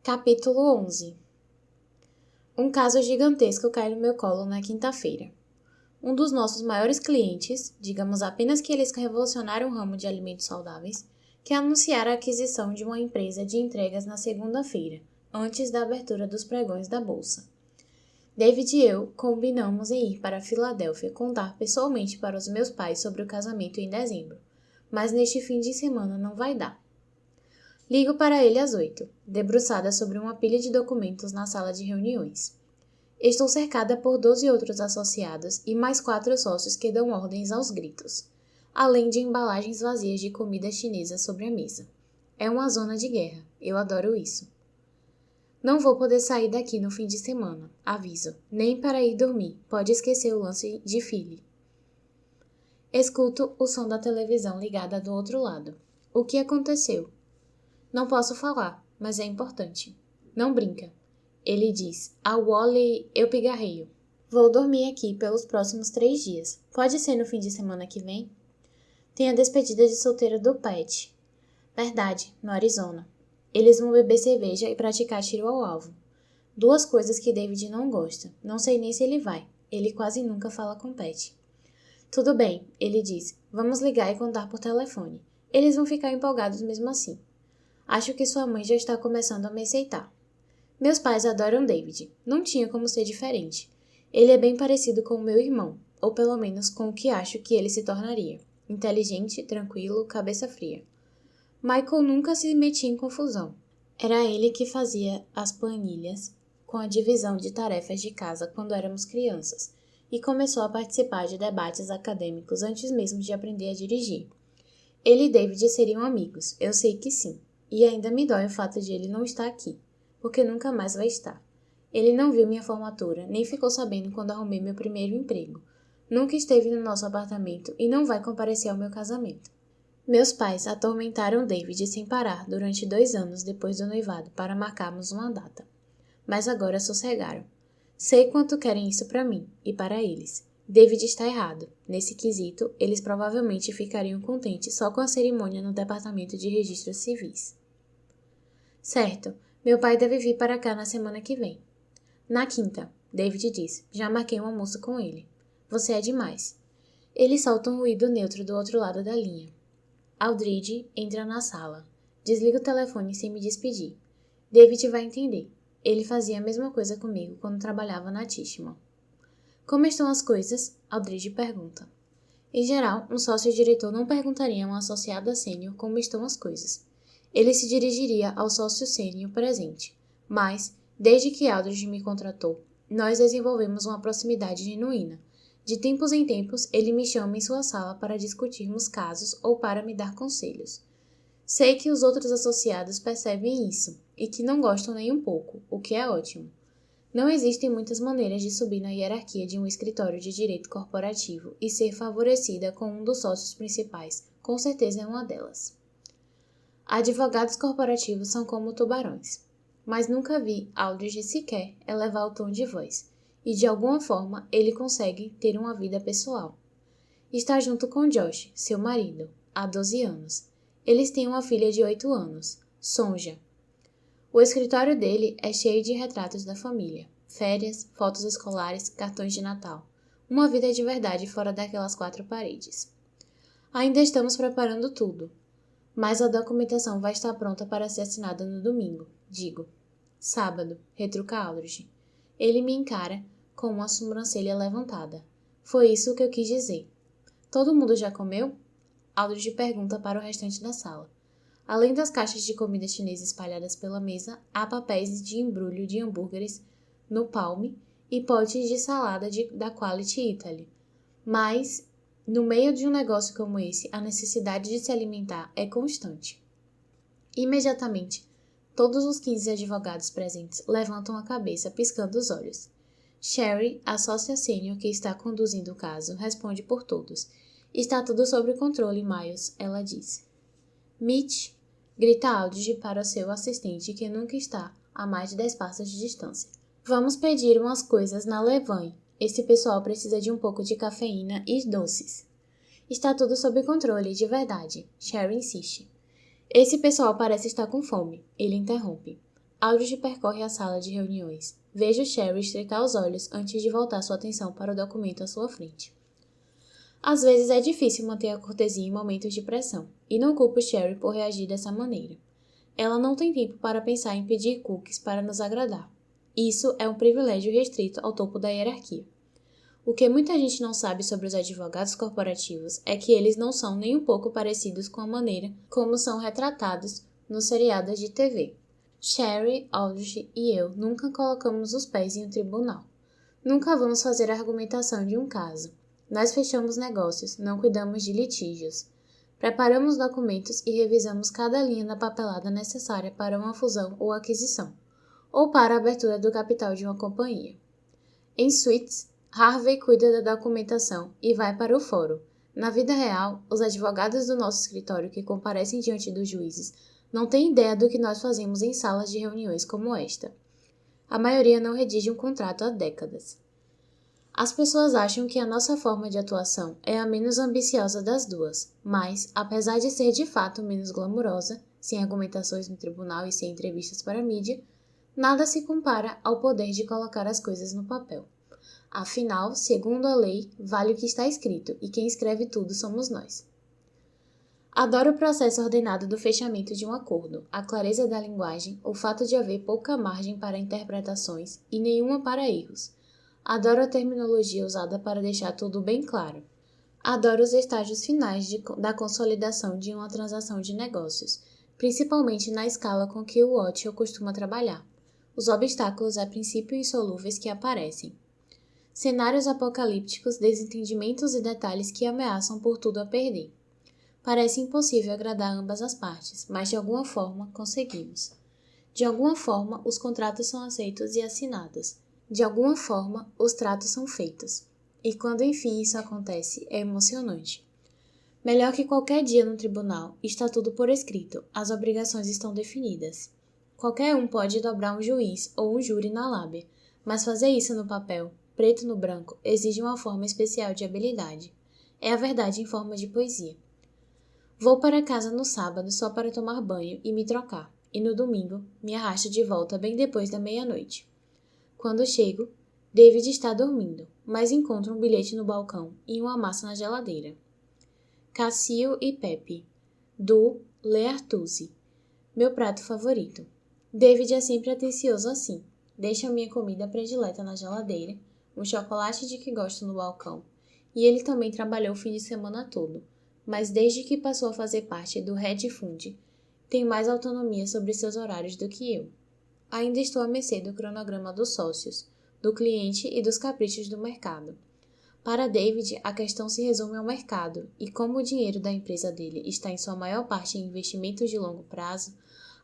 Capítulo 11. Um caso gigantesco cai no meu colo na quinta-feira. Um dos nossos maiores clientes, digamos apenas que eles revolucionaram o ramo de alimentos saudáveis, quer anunciar a aquisição de uma empresa de entregas na segunda-feira, antes da abertura dos pregões da bolsa. David e eu combinamos em ir para a Filadélfia contar pessoalmente para os meus pais sobre o casamento em dezembro, mas neste fim de semana não vai dar. Ligo para ele às 8, debruçada sobre uma pilha de documentos na sala de reuniões. Estou cercada por 12 outros associados e mais 4 sócios que dão ordens aos gritos, além de embalagens vazias de comida chinesa sobre a mesa. É uma zona de guerra, eu adoro isso. Não vou poder sair daqui no fim de semana, aviso, nem para ir dormir, pode esquecer o lance de Philly. Escuto o som da televisão ligada do outro lado. O que aconteceu? Não posso falar, mas é importante. Não brinca. Ele diz, a Wally, eu pigarreio. Vou dormir aqui pelos próximos 3 dias. Pode ser no fim de semana que vem? Tem a despedida de solteiro do Pat. Verdade, no Arizona. Eles vão beber cerveja e praticar tiro ao alvo. 2 coisas que David não gosta. Não sei nem se ele vai. Ele quase nunca fala com Pat. Tudo bem, ele diz. Vamos ligar e contar por telefone. Eles vão ficar empolgados mesmo assim. Acho que sua mãe já está começando a me aceitar. Meus pais adoram David. Não tinha como ser diferente. Ele é bem parecido com o meu irmão, ou pelo menos com o que acho que ele se tornaria. Inteligente, tranquilo, cabeça fria. Michael nunca se metia em confusão. Era ele que fazia as planilhas com a divisão de tarefas de casa quando éramos crianças, e começou a participar de debates acadêmicos antes mesmo de aprender a dirigir. Ele e David seriam amigos, eu sei que sim. E ainda me dói o fato de ele não estar aqui, porque nunca mais vai estar. Ele não viu minha formatura, nem ficou sabendo quando arrumei meu primeiro emprego. Nunca esteve no nosso apartamento e não vai comparecer ao meu casamento. Meus pais atormentaram David sem parar durante 2 anos depois do noivado para marcarmos uma data. Mas agora sossegaram. Sei quanto querem isso para mim e para eles. David está errado. Nesse quesito, eles provavelmente ficariam contentes só com a cerimônia no departamento de registros civis. Certo, meu pai deve vir para cá na semana que vem. Na quinta, David diz, já marquei um almoço com ele. Você é demais. Ele solta um ruído neutro do outro lado da linha. Aldridge entra na sala. Desliga o telefone sem me despedir. David vai entender. Ele fazia a mesma coisa comigo quando trabalhava na Tishman. Como estão as coisas? Aldridge pergunta. Em geral, um sócio-diretor não perguntaria a uma associada sênior como estão as coisas. Ele se dirigiria ao sócio sênior presente. Mas, desde que Aldridge me contratou, nós desenvolvemos uma proximidade genuína. De tempos em tempos, ele me chama em sua sala para discutirmos casos ou para me dar conselhos. Sei que os outros associados percebem isso e que não gostam nem um pouco, o que é ótimo. Não existem muitas maneiras de subir na hierarquia de um escritório de direito corporativo e ser favorecida com um dos sócios principais, com certeza é uma delas. Advogados corporativos são como tubarões, mas nunca vi Aldridge sequer elevar o tom de voz, e de alguma forma ele consegue ter uma vida pessoal. Está junto com Josh, seu marido, há 12 anos. Eles têm uma filha de 8 anos, Sonja. O escritório dele é cheio de retratos da família, férias, fotos escolares, cartões de Natal. Uma vida de verdade fora daquelas 4 paredes. Ainda estamos preparando tudo, mas a documentação vai estar pronta para ser assinada no domingo, digo. Sábado, retruca Aldridge. Ele me encara com uma sobrancelha levantada. Foi isso que eu quis dizer. Todo mundo já comeu? Aldridge pergunta para o restante da sala. Além das caixas de comida chinesa espalhadas pela mesa, há papéis de embrulho de hambúrgueres no palme e potes de salada da Quality Italy. Mas, no meio de um negócio como esse, a necessidade de se alimentar é constante. Imediatamente, todos os 15 advogados presentes levantam a cabeça, piscando os olhos. Sherry, a sócia sênior que está conduzindo o caso, responde por todos. Está tudo sob controle, Miles, ela diz. Mitch, grita Aldridge para o seu assistente que nunca está a mais de 10 passos de distância. Vamos pedir umas coisas na Levain. Esse pessoal precisa de um pouco de cafeína e doces. Está tudo sob controle, de verdade, Sherry insiste. Esse pessoal parece estar com fome, ele interrompe. Aldrich percorre a sala de reuniões. Vejo Sherry estreitar os olhos antes de voltar sua atenção para o documento à sua frente. Às vezes é difícil manter a cortesia em momentos de pressão, e não culpo Sherry por reagir dessa maneira. Ela não tem tempo para pensar em pedir cookies para nos agradar. Isso é um privilégio restrito ao topo da hierarquia. O que muita gente não sabe sobre os advogados corporativos é que eles não são nem um pouco parecidos com a maneira como são retratados nos seriados de TV. Sherry, Aldrich e eu nunca colocamos os pés em um tribunal. Nunca vamos fazer a argumentação de um caso. Nós fechamos negócios, não cuidamos de litígios. Preparamos documentos e revisamos cada linha da papelada necessária para uma fusão ou aquisição, ou para a abertura do capital de uma companhia. Em Suits, Harvey cuida da documentação e vai para o fórum. Na vida real, os advogados do nosso escritório que comparecem diante dos juízes não têm ideia do que nós fazemos em salas de reuniões como esta. A maioria não redige um contrato há décadas. As pessoas acham que a nossa forma de atuação é a menos ambiciosa das duas, mas, apesar de ser de fato menos glamurosa, sem argumentações no tribunal e sem entrevistas para a mídia, nada se compara ao poder de colocar as coisas no papel. Afinal, segundo a lei, vale o que está escrito, e quem escreve tudo somos nós. Adoro o processo ordenado do fechamento de um acordo, a clareza da linguagem, o fato de haver pouca margem para interpretações e nenhuma para erros. Adoro a terminologia usada para deixar tudo bem claro. Adoro os estágios finais da consolidação de uma transação de negócios, principalmente na escala com que o Watchell costuma trabalhar. Os obstáculos a princípio insolúveis que aparecem. Cenários apocalípticos, desentendimentos e detalhes que ameaçam por tudo a perder. Parece impossível agradar ambas as partes, mas de alguma forma conseguimos. De alguma forma, os contratos são aceitos e assinados. De alguma forma, os tratos são feitos. E quando enfim isso acontece, é emocionante. Melhor que qualquer dia no tribunal, está tudo por escrito, as obrigações estão definidas. Qualquer um pode dobrar um juiz ou um júri na lábia, mas fazer isso no papel, preto no branco, exige uma forma especial de habilidade. É a verdade em forma de poesia. Vou para casa no sábado só para tomar banho e me trocar, e no domingo me arrasto de volta bem depois da meia-noite. Quando chego, David está dormindo, mas encontro um bilhete no balcão e uma massa na geladeira. Cassio e Pepe, do Le Artusi, meu prato favorito. David é sempre atencioso assim. Deixa minha comida predileta na geladeira, um chocolate de que gosto no balcão, e ele também trabalhou o fim de semana todo, mas desde que passou a fazer parte do Hedge Fund, tem mais autonomia sobre seus horários do que eu. Ainda estou à mercê do cronograma dos sócios, do cliente e dos caprichos do mercado. Para David, a questão se resume ao mercado, e como o dinheiro da empresa dele está em sua maior parte em investimentos de longo prazo,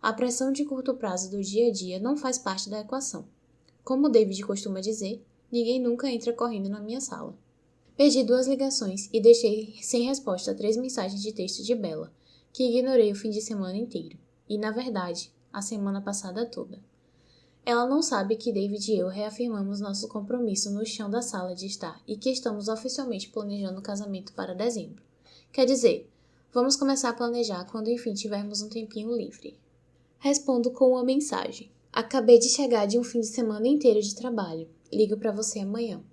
a pressão de curto prazo do dia a dia não faz parte da equação. Como David costuma dizer, ninguém nunca entra correndo na minha sala. Perdi 2 ligações e deixei sem resposta 3 mensagens de texto de Bella, que ignorei o fim de semana inteiro, e, na verdade, a semana passada toda. Ela não sabe que David e eu reafirmamos nosso compromisso no chão da sala de estar e que estamos oficialmente planejando o casamento para dezembro. Quer dizer, vamos começar a planejar quando enfim tivermos um tempinho livre. Respondo com uma mensagem. Acabei de chegar de um fim de semana inteiro de trabalho. Ligo para você amanhã.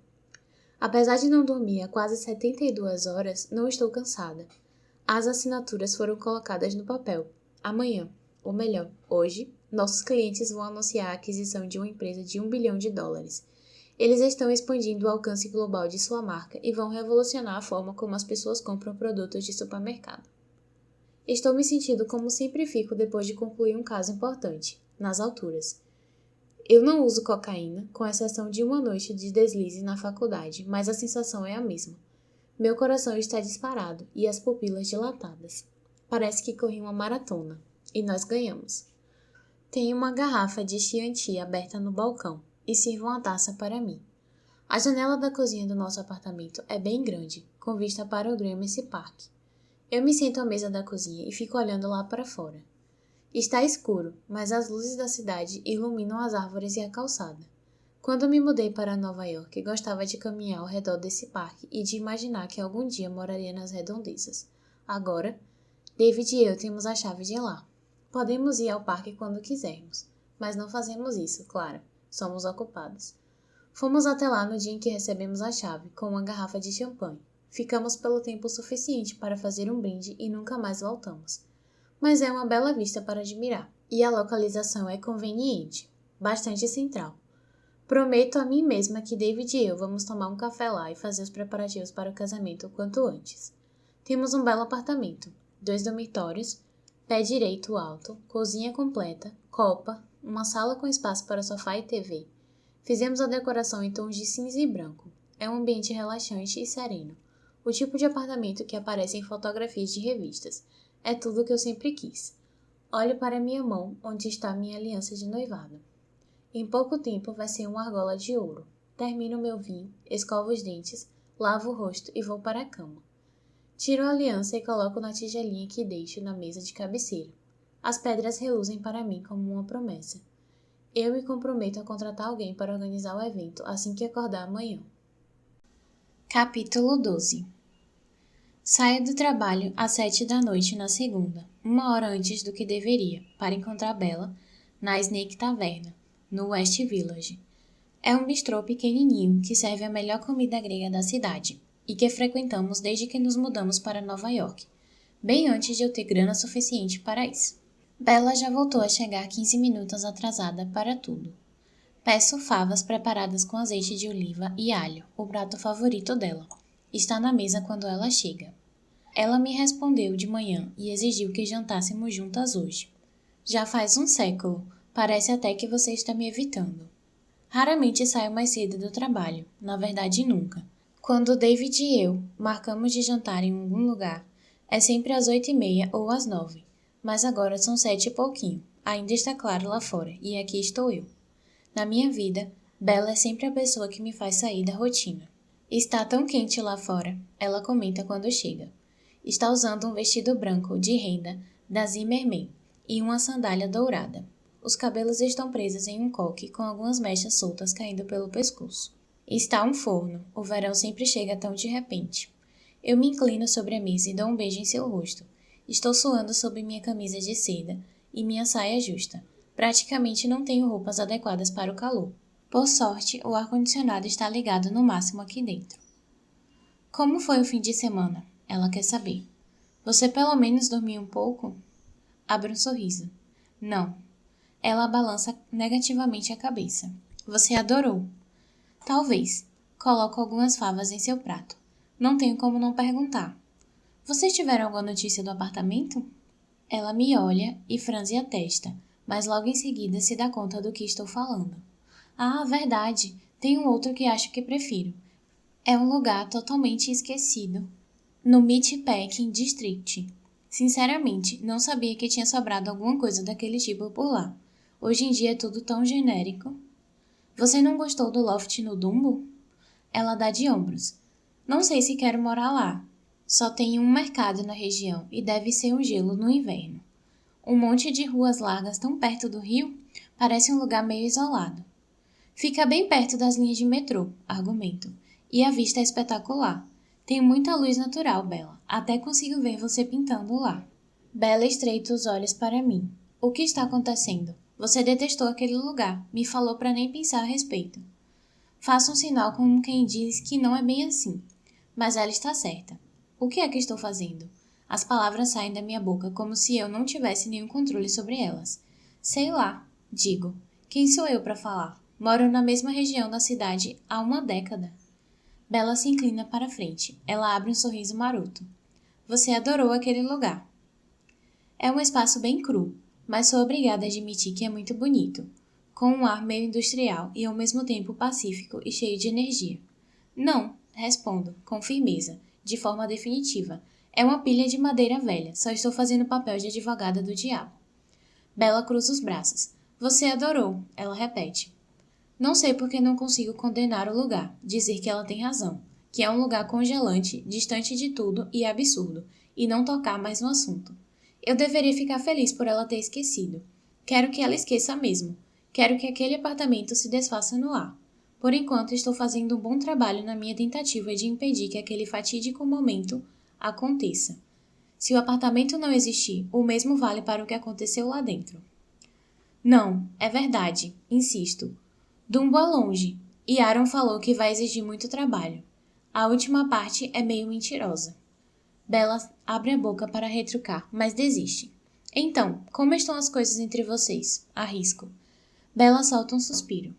Apesar de não dormir há quase 72 horas, não estou cansada. As assinaturas foram colocadas no papel. Amanhã, ou melhor, hoje, nossos clientes vão anunciar a aquisição de uma empresa de $1 bilhão. Eles estão expandindo o alcance global de sua marca e vão revolucionar a forma como as pessoas compram produtos de supermercado. Estou me sentindo como sempre fico depois de concluir um caso importante, nas alturas. Eu não uso cocaína, com exceção de uma noite de deslize na faculdade, mas a sensação é a mesma. Meu coração está disparado e as pupilas dilatadas. Parece que corri uma maratona. E nós ganhamos. Tenho uma garrafa de Chianti aberta no balcão e sirvo uma taça para mim. A janela da cozinha do nosso apartamento é bem grande, com vista para o Gramercy Park. Eu me sento à mesa da cozinha e fico olhando lá para fora. Está escuro, mas as luzes da cidade iluminam as árvores e a calçada. Quando me mudei para Nova York, gostava de caminhar ao redor desse parque e de imaginar que algum dia moraria nas redondezas. Agora, David e eu temos a chave de lá. Podemos ir ao parque quando quisermos, mas não fazemos isso, claro. Somos ocupados. Fomos até lá no dia em que recebemos a chave, com uma garrafa de champanhe. Ficamos pelo tempo suficiente para fazer um brinde e nunca mais voltamos. Mas é uma bela vista para admirar, e a localização é conveniente, bastante central. Prometo a mim mesma que David e eu vamos tomar um café lá e fazer os preparativos para o casamento o quanto antes. Temos um belo apartamento, 2 dormitórios, pé direito alto, cozinha completa, copa, uma sala com espaço para sofá e TV. Fizemos a decoração em tons de cinza e branco. É um ambiente relaxante e sereno. O tipo de apartamento que aparece em fotografias de revistas. É tudo o que eu sempre quis. Olho para minha mão, onde está minha aliança de noivado. Em pouco tempo vai ser uma argola de ouro. Termino meu vinho, escovo os dentes, lavo o rosto e vou para a cama. Tiro a aliança e coloco na tigelinha que deixo na mesa de cabeceira. As pedras reluzem para mim como uma promessa. Eu me comprometo a contratar alguém para organizar o evento assim que acordar amanhã. Capítulo 12. Saio do trabalho às 7 da noite na segunda, 1 hora antes do que deveria, para encontrar Bella na Snake Taverna, no West Village. É um bistrô pequenininho que serve a melhor comida grega da cidade e que frequentamos desde que nos mudamos para Nova York, bem antes de eu ter grana suficiente para isso. Bella já voltou a chegar 15 minutos atrasada para tudo. Peço favas preparadas com azeite de oliva e alho, o prato favorito dela. Está na mesa quando ela chega. Ela me respondeu de manhã e exigiu que jantássemos juntas hoje. Já faz um século, parece até que você está me evitando. Raramente saio mais cedo do trabalho, na verdade nunca. Quando David e eu marcamos de jantar em algum lugar, é sempre às 8h30 ou às 9h. Mas agora são 7 e pouquinho. Ainda está claro lá fora, e aqui estou eu. Na minha vida, Bella é sempre a pessoa que me faz sair da rotina. Está tão quente lá fora, ela comenta quando chega. Está usando um vestido branco de renda da Zimmermann e uma sandália dourada. Os cabelos estão presos em um coque com algumas mechas soltas caindo pelo pescoço. Está um forno, o verão sempre chega tão de repente. Eu me inclino sobre a mesa e dou um beijo em seu rosto. Estou suando sob minha camisa de seda e minha saia justa. Praticamente não tenho roupas adequadas para o calor. Por sorte, o ar-condicionado está ligado no máximo aqui dentro. Como foi o fim de semana? Ela quer saber. Você pelo menos dormiu um pouco? Abre um sorriso. Não. Ela balança negativamente a cabeça. Você adorou? Talvez. Coloco algumas favas em seu prato. Não tenho como não perguntar. Vocês tiveram alguma notícia do apartamento? Ela me olha e franze a testa, mas logo em seguida se dá conta do que estou falando. Ah, verdade. Tem um outro que acho que prefiro. É um lugar totalmente esquecido. No Meatpacking District. Sinceramente, não sabia que tinha sobrado alguma coisa daquele tipo por lá. Hoje em dia é tudo tão genérico. Você não gostou do loft no Dumbo? Ela dá de ombros. Não sei se quero morar lá. Só tem um mercado na região e deve ser um gelo no inverno. Um monte de ruas largas tão perto do rio, parece um lugar meio isolado. Fica bem perto das linhas de metrô, argumento. E a vista é espetacular. Tem muita luz natural, Bella. Até consigo ver você pintando lá. Bella estreita os olhos para mim. O que está acontecendo? Você detestou aquele lugar. Me falou para nem pensar a respeito. Faço um sinal como quem diz que não é bem assim. Mas ela está certa. O que é que estou fazendo? As palavras saem da minha boca como se eu não tivesse nenhum controle sobre elas. Sei lá, digo. Quem sou eu para falar? Moro na mesma região da cidade há uma década. Bella se inclina para frente. Ela abre um sorriso maroto. Você adorou aquele lugar. É um espaço bem cru, mas sou obrigada a admitir que é muito bonito, com um ar meio industrial e ao mesmo tempo pacífico e cheio de energia. Não, respondo, com firmeza, de forma definitiva. É uma pilha de madeira velha, só estou fazendo o papel de advogada do diabo. Bella cruza os braços. Você adorou, ela repete. Não sei por que não consigo condenar o lugar, dizer que ela tem razão, que é um lugar congelante, distante de tudo e absurdo, e não tocar mais no assunto. Eu deveria ficar feliz por ela ter esquecido. Quero que ela esqueça mesmo. Quero que aquele apartamento se desfaça no ar. Por enquanto, estou fazendo um bom trabalho na minha tentativa de impedir que aquele fatídico momento aconteça. Se o apartamento não existir, o mesmo vale para o que aconteceu lá dentro. Não, é verdade, insisto. Dumbo é longe, e Aaron falou que vai exigir muito trabalho. A última parte é meio mentirosa. Bella abre a boca para retrucar, mas desiste. Então, como estão as coisas entre vocês? Arrisco. Bella solta um suspiro.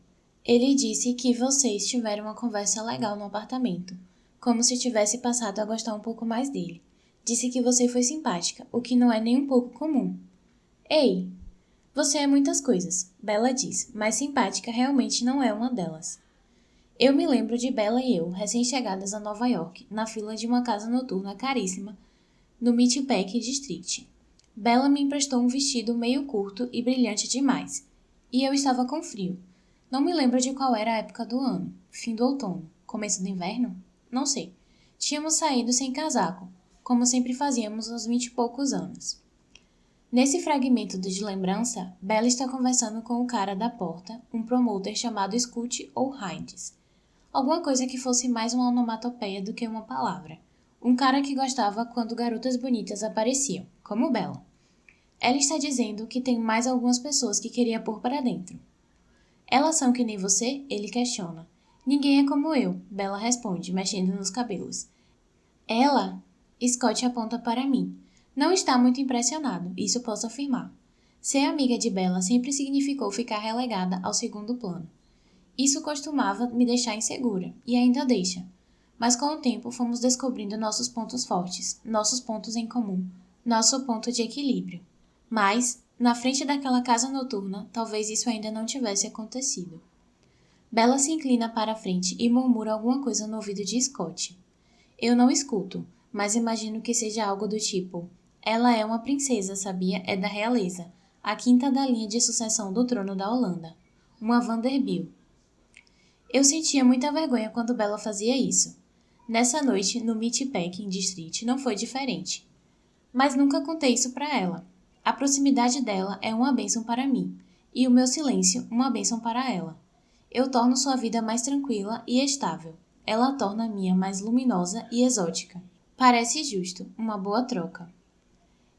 Ele disse que vocês tiveram uma conversa legal no apartamento, como se tivesse passado a gostar um pouco mais dele. Disse que você foi simpática, o que não é nem um pouco comum. Ei, você é muitas coisas, Bella diz, mas simpática realmente não é uma delas. Eu me lembro de Bella e eu, recém-chegadas a Nova York, na fila de uma casa noturna caríssima, no Meatpack District. Bella me emprestou um vestido meio curto e brilhante demais, e eu estava com frio. Não me lembro de qual era a época do ano, fim do outono, começo do inverno? Não sei. Tínhamos saído sem casaco, como sempre fazíamos aos 20 e poucos anos. Nesse fragmento de lembrança, Bella está conversando com o cara da porta, um promoter chamado Scoot ou Hines. Alguma coisa que fosse mais uma onomatopeia do que uma palavra. Um cara que gostava quando garotas bonitas apareciam, como Bella. Ela está dizendo que tem mais algumas pessoas que queria pôr para dentro. Elas são que nem você? Ele questiona. Ninguém é como eu, Bella responde, mexendo nos cabelos. Ela? Scott aponta para mim. Não está muito impressionado, isso posso afirmar. Ser amiga de Bella sempre significou ficar relegada ao segundo plano. Isso costumava me deixar insegura, e ainda deixa. Mas com o tempo fomos descobrindo nossos pontos fortes, nossos pontos em comum, nosso ponto de equilíbrio. Mas, na frente daquela casa noturna, talvez isso ainda não tivesse acontecido. Bella se inclina para a frente e murmura alguma coisa no ouvido de Scott. Eu não escuto, mas imagino que seja algo do tipo: ela é uma princesa, sabia? É da realeza, a quinta da linha de sucessão do trono da Holanda. Uma Vanderbilt. Eu sentia muita vergonha quando Bella fazia isso. Nessa noite, no Meatpacking District, não foi diferente. Mas nunca contei isso para ela. A proximidade dela é uma bênção para mim, e o meu silêncio uma bênção para ela. Eu torno sua vida mais tranquila e estável. Ela torna a minha mais luminosa e exótica. Parece justo, uma boa troca.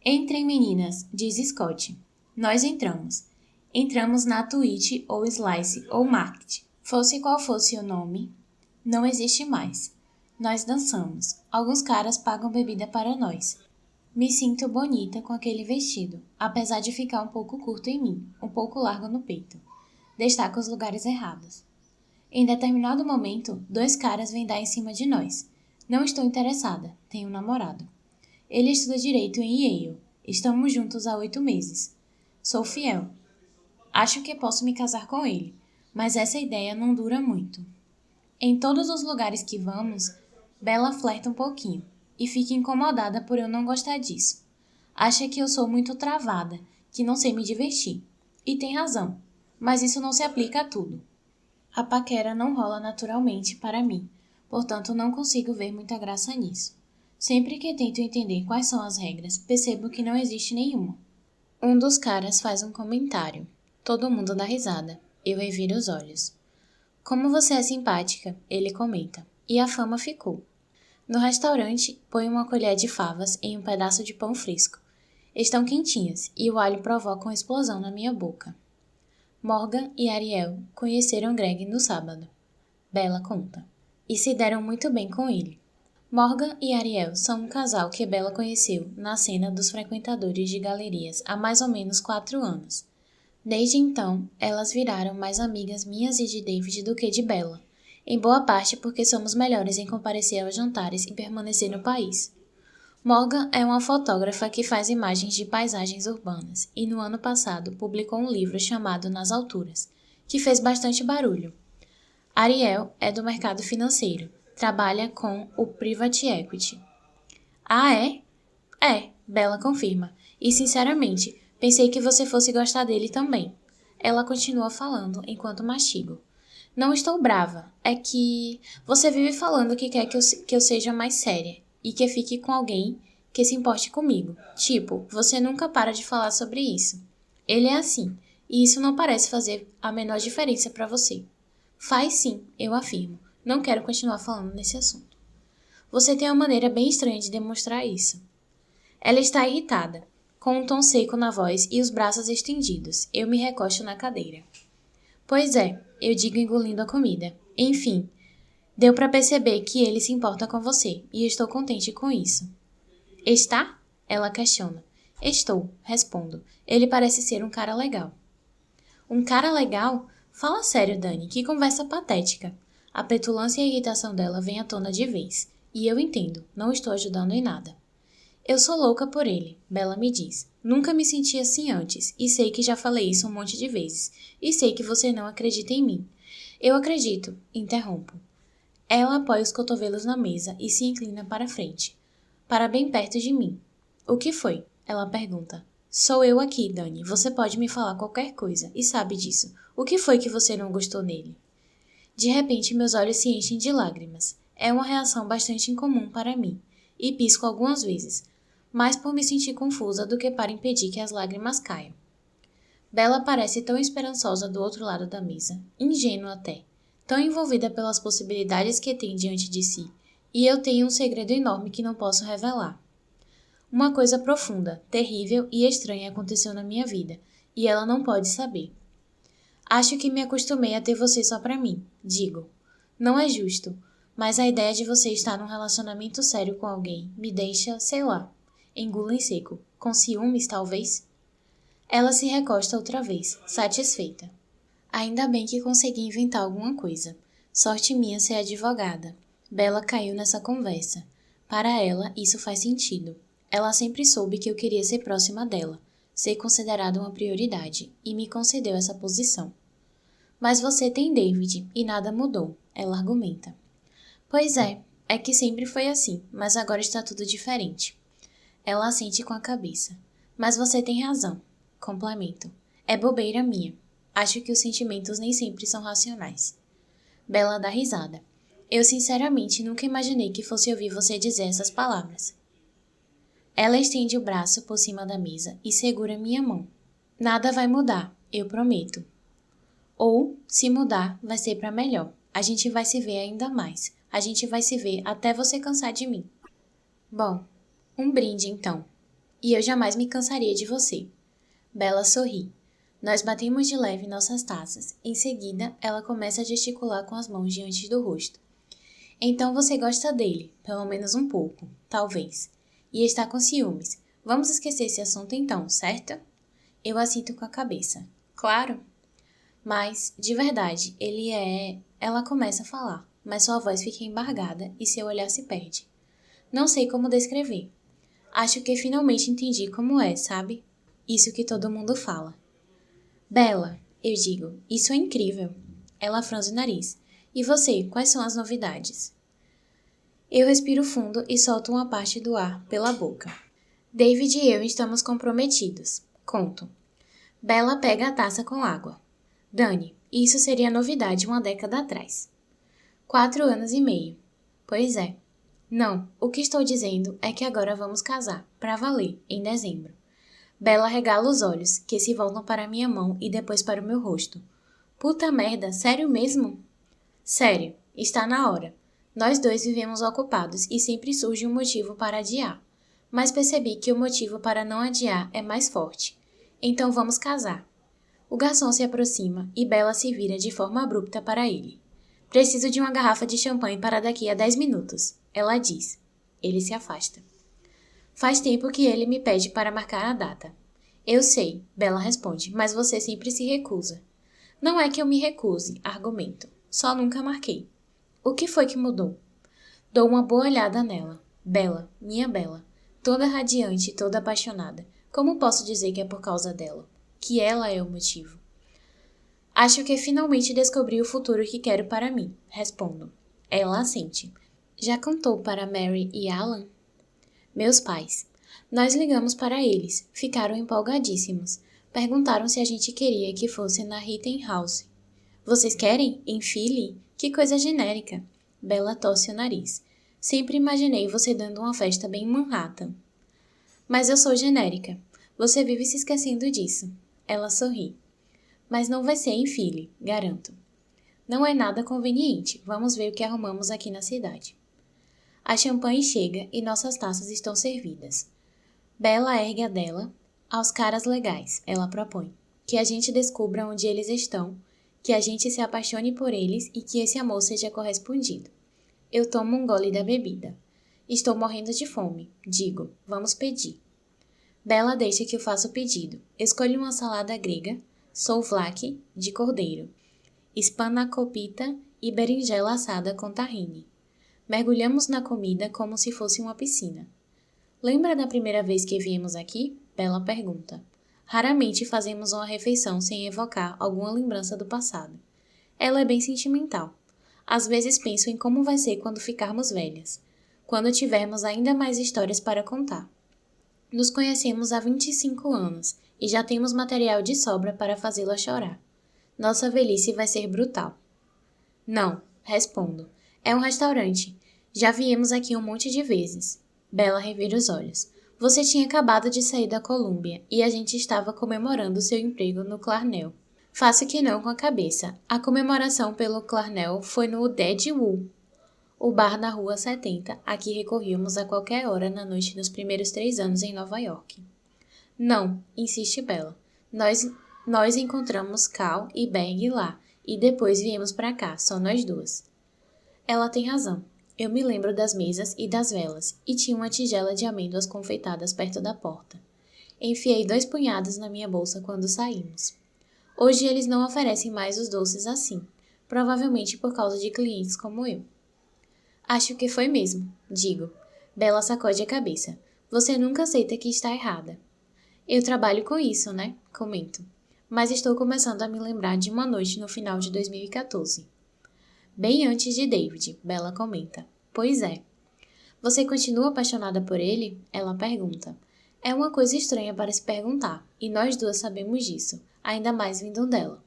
Entrem, meninas, diz Scott. Nós entramos. Entramos na Twitch ou Slice ou Market. Fosse qual fosse o nome, não existe mais. Nós dançamos. Alguns caras pagam bebida para nós. Me sinto bonita com aquele vestido, apesar de ficar um pouco curto em mim, um pouco largo no peito. Destaco os lugares errados. Em determinado momento, 2 caras vêm dar em cima de nós. Não estou interessada, tenho um namorado. Ele estuda direito em Yale. Estamos juntos há 8 meses. Sou fiel. Acho que posso me casar com ele, mas essa ideia não dura muito. Em todos os lugares que vamos, Bella flerta um pouquinho e fica incomodada por eu não gostar disso. Acha que eu sou muito travada, que não sei me divertir. E tem razão, mas isso não se aplica a tudo. A paquera não rola naturalmente para mim, portanto não consigo ver muita graça nisso. Sempre que tento entender quais são as regras, percebo que não existe nenhuma. Um dos caras faz um comentário. Todo mundo dá risada. Eu reviro os olhos. Como você é simpática, ele comenta. E a fama ficou. No restaurante, põe uma colher de favas em um pedaço de pão fresco. Estão quentinhas e o alho provoca uma explosão na minha boca. Morgan e Ariel conheceram Greg no sábado. Bella conta. E se deram muito bem com ele. Morgan e Ariel são um casal que Bella conheceu na cena dos frequentadores de galerias há mais ou menos 4 anos. Desde então, elas viraram mais amigas minhas e de David do que de Bella, em boa parte porque somos melhores em comparecer aos jantares e permanecer no país. Morgan é uma fotógrafa que faz imagens de paisagens urbanas e no ano passado publicou um livro chamado Nas Alturas, que fez bastante barulho. Ariel é do mercado financeiro, trabalha com o Private Equity. Ah, é? É, Bella confirma. E sinceramente, pensei que você fosse gostar dele também. Ela continua falando enquanto mastigo. Não estou brava, é que você vive falando que quer que eu seja mais séria e que fique com alguém que se importe comigo. Tipo, você nunca para de falar sobre isso. Ele é assim, e isso não parece fazer a menor diferença para você. Faz sim, eu afirmo. Não quero continuar falando nesse assunto. Você tem uma maneira bem estranha de demonstrar isso. Ela está irritada. Com um tom seco na voz e os braços estendidos, eu me recosto na cadeira. Pois é, eu digo engolindo a comida. Enfim, deu para perceber que ele se importa com você, e estou contente com isso. Está? Ela questiona. Estou, respondo. Ele parece ser um cara legal. Um cara legal? Fala sério, Dani, que conversa patética. A petulância e a irritação dela vêm à tona de vez. E eu entendo, não estou ajudando em nada. Eu sou louca por ele, Bella me diz. Nunca me senti assim antes, e sei que já falei isso um monte de vezes. E sei que você não acredita em mim. Eu acredito, interrompo. Ela apoia os cotovelos na mesa e se inclina para a frente, para bem perto de mim. O que foi? Ela pergunta. Sou eu aqui, Dani. Você pode me falar qualquer coisa, e sabe disso. O que foi que você não gostou nele? De repente, meus olhos se enchem de lágrimas. É uma reação bastante incomum para mim, e pisco algumas vezes, mais por me sentir confusa do que para impedir que as lágrimas caiam. Bella parece tão esperançosa do outro lado da mesa, ingênua até, tão envolvida pelas possibilidades que tem diante de si, e eu tenho um segredo enorme que não posso revelar. Uma coisa profunda, terrível e estranha aconteceu na minha vida, e ela não pode saber. Acho que me acostumei a ter você só pra mim, digo. Não é justo, mas a ideia de você estar num relacionamento sério com alguém me deixa, sei lá, engulo em seco, com ciúmes talvez? Ela se recosta outra vez, satisfeita. Ainda bem que consegui inventar alguma coisa. Sorte minha ser advogada. Bella caiu nessa conversa. Para ela, isso faz sentido. Ela sempre soube que eu queria ser próxima dela, ser considerada uma prioridade, e me concedeu essa posição. Mas você tem David, e nada mudou, ela argumenta. Pois é que sempre foi assim, mas agora está tudo diferente. Ela assente com a cabeça. Mas você tem razão, complemento. É bobeira minha. Acho que os sentimentos nem sempre são racionais. Bella dá risada. Eu sinceramente nunca imaginei que fosse ouvir você dizer essas palavras. Ela estende o braço por cima da mesa e segura minha mão. Nada vai mudar, eu prometo. Ou, se mudar, vai ser para melhor. A gente vai se ver ainda mais. A gente vai se ver até você cansar de mim. Bom, um brinde então. E eu jamais me cansaria de você. Bella sorri. Nós batemos de leve nossas taças. Em seguida, ela começa a gesticular com as mãos diante do rosto. Então você gosta dele, pelo menos um pouco, talvez. E está com ciúmes. Vamos esquecer esse assunto então, certo? Eu assinto com a cabeça. Claro. Mas, de verdade, ele é... Ela começa a falar, mas sua voz fica embargada e seu olhar se perde. Não sei como descrever. Acho que finalmente entendi como é, sabe? Isso que todo mundo fala. Bella, eu digo, isso é incrível. Ela franze o nariz. E você, quais são as novidades? Eu respiro fundo e solto uma parte do ar pela boca. David e eu estamos comprometidos. Conto. Bella pega a taça com água. Dani, isso seria novidade uma década atrás. 4 anos e meio. Pois é. Não, o que estou dizendo é que agora vamos casar, pra valer, em dezembro. Bella regala os olhos, que se voltam para minha mão e depois para o meu rosto. Puta merda, sério mesmo? Sério, está na hora. Nós dois vivemos ocupados e sempre surge um motivo para adiar. Mas percebi que o motivo para não adiar é mais forte. Então vamos casar. O garçom se aproxima e Bella se vira de forma abrupta para ele. Preciso de uma garrafa de champanhe para daqui a 10 minutos, ela diz. Ele se afasta. Faz tempo que ele me pede para marcar a data. Eu sei, Bella responde, mas você sempre se recusa. Não é que eu me recuse, argumento. Só nunca marquei. O que foi que mudou? Dou uma boa olhada nela. Bella, minha Bella. Toda radiante, toda apaixonada. Como posso dizer que é por causa dela? Que ela é o motivo. Acho que finalmente descobri o futuro que quero para mim, respondo. Ela assente. Já contou para Mary e Alan? Meus pais. Nós ligamos para eles. Ficaram empolgadíssimos. Perguntaram se a gente queria que fosse na Rittenhouse. Vocês querem? Em Philly? Que coisa genérica. Bella torce o nariz. Sempre imaginei você dando uma festa bem em Manhattan. Mas eu sou genérica. Você vive se esquecendo disso. Ela sorri. Mas não vai ser em Philly, garanto. Não é nada conveniente. Vamos ver o que arrumamos aqui na cidade. A champanhe chega e nossas taças estão servidas. Bella ergue a dela, Aos caras legais, ela propõe. Que a gente descubra onde eles estão, que a gente se apaixone por eles e que esse amor seja correspondido. Eu tomo um gole da bebida. Estou morrendo de fome. Digo, vamos pedir. Bela deixa que eu faça o pedido. Escolho uma salada grega, souvlaki, de cordeiro, spanakopita e berinjela assada com tahine. Mergulhamos na comida como se fosse uma piscina. Lembra da primeira vez que viemos aqui? Bela pergunta. Raramente fazemos uma refeição sem evocar alguma lembrança do passado. Ela é bem sentimental. Às vezes penso em como vai ser quando ficarmos velhas, quando tivermos ainda mais histórias para contar. Nos conhecemos há 25 anos e já temos material de sobra para fazê-la chorar. Nossa velhice vai ser brutal. Não, respondo. É um restaurante. Já viemos aqui um monte de vezes. Bela revira os olhos. Você tinha acabado de sair da Colômbia e a gente estava comemorando seu emprego no Clarnell. Faço que não com a cabeça. A comemoração pelo Clarnell foi no Deadwood, o bar na Rua 70, a que recorríamos a qualquer hora na noite dos primeiros 3 anos em Nova York. Não, insiste Bella. Nós encontramos Cal e Berg lá, e depois viemos para cá, só nós duas. Ela tem razão. Eu me lembro das mesas e das velas, e tinha uma tigela de amêndoas confeitadas perto da porta. Enfiei 2 punhados na minha bolsa quando saímos. Hoje eles não oferecem mais os doces assim, provavelmente por causa de clientes como eu. Acho que foi mesmo, digo. Bella sacode a cabeça. Você nunca aceita que está errada. Eu trabalho com isso, né? Comento. Mas estou começando a me lembrar de uma noite no final de 2014. Bem antes de David, Bella comenta. Pois é. Você continua apaixonada por ele? Ela pergunta. É uma coisa estranha para se perguntar, e nós duas sabemos disso, ainda mais vindo dela.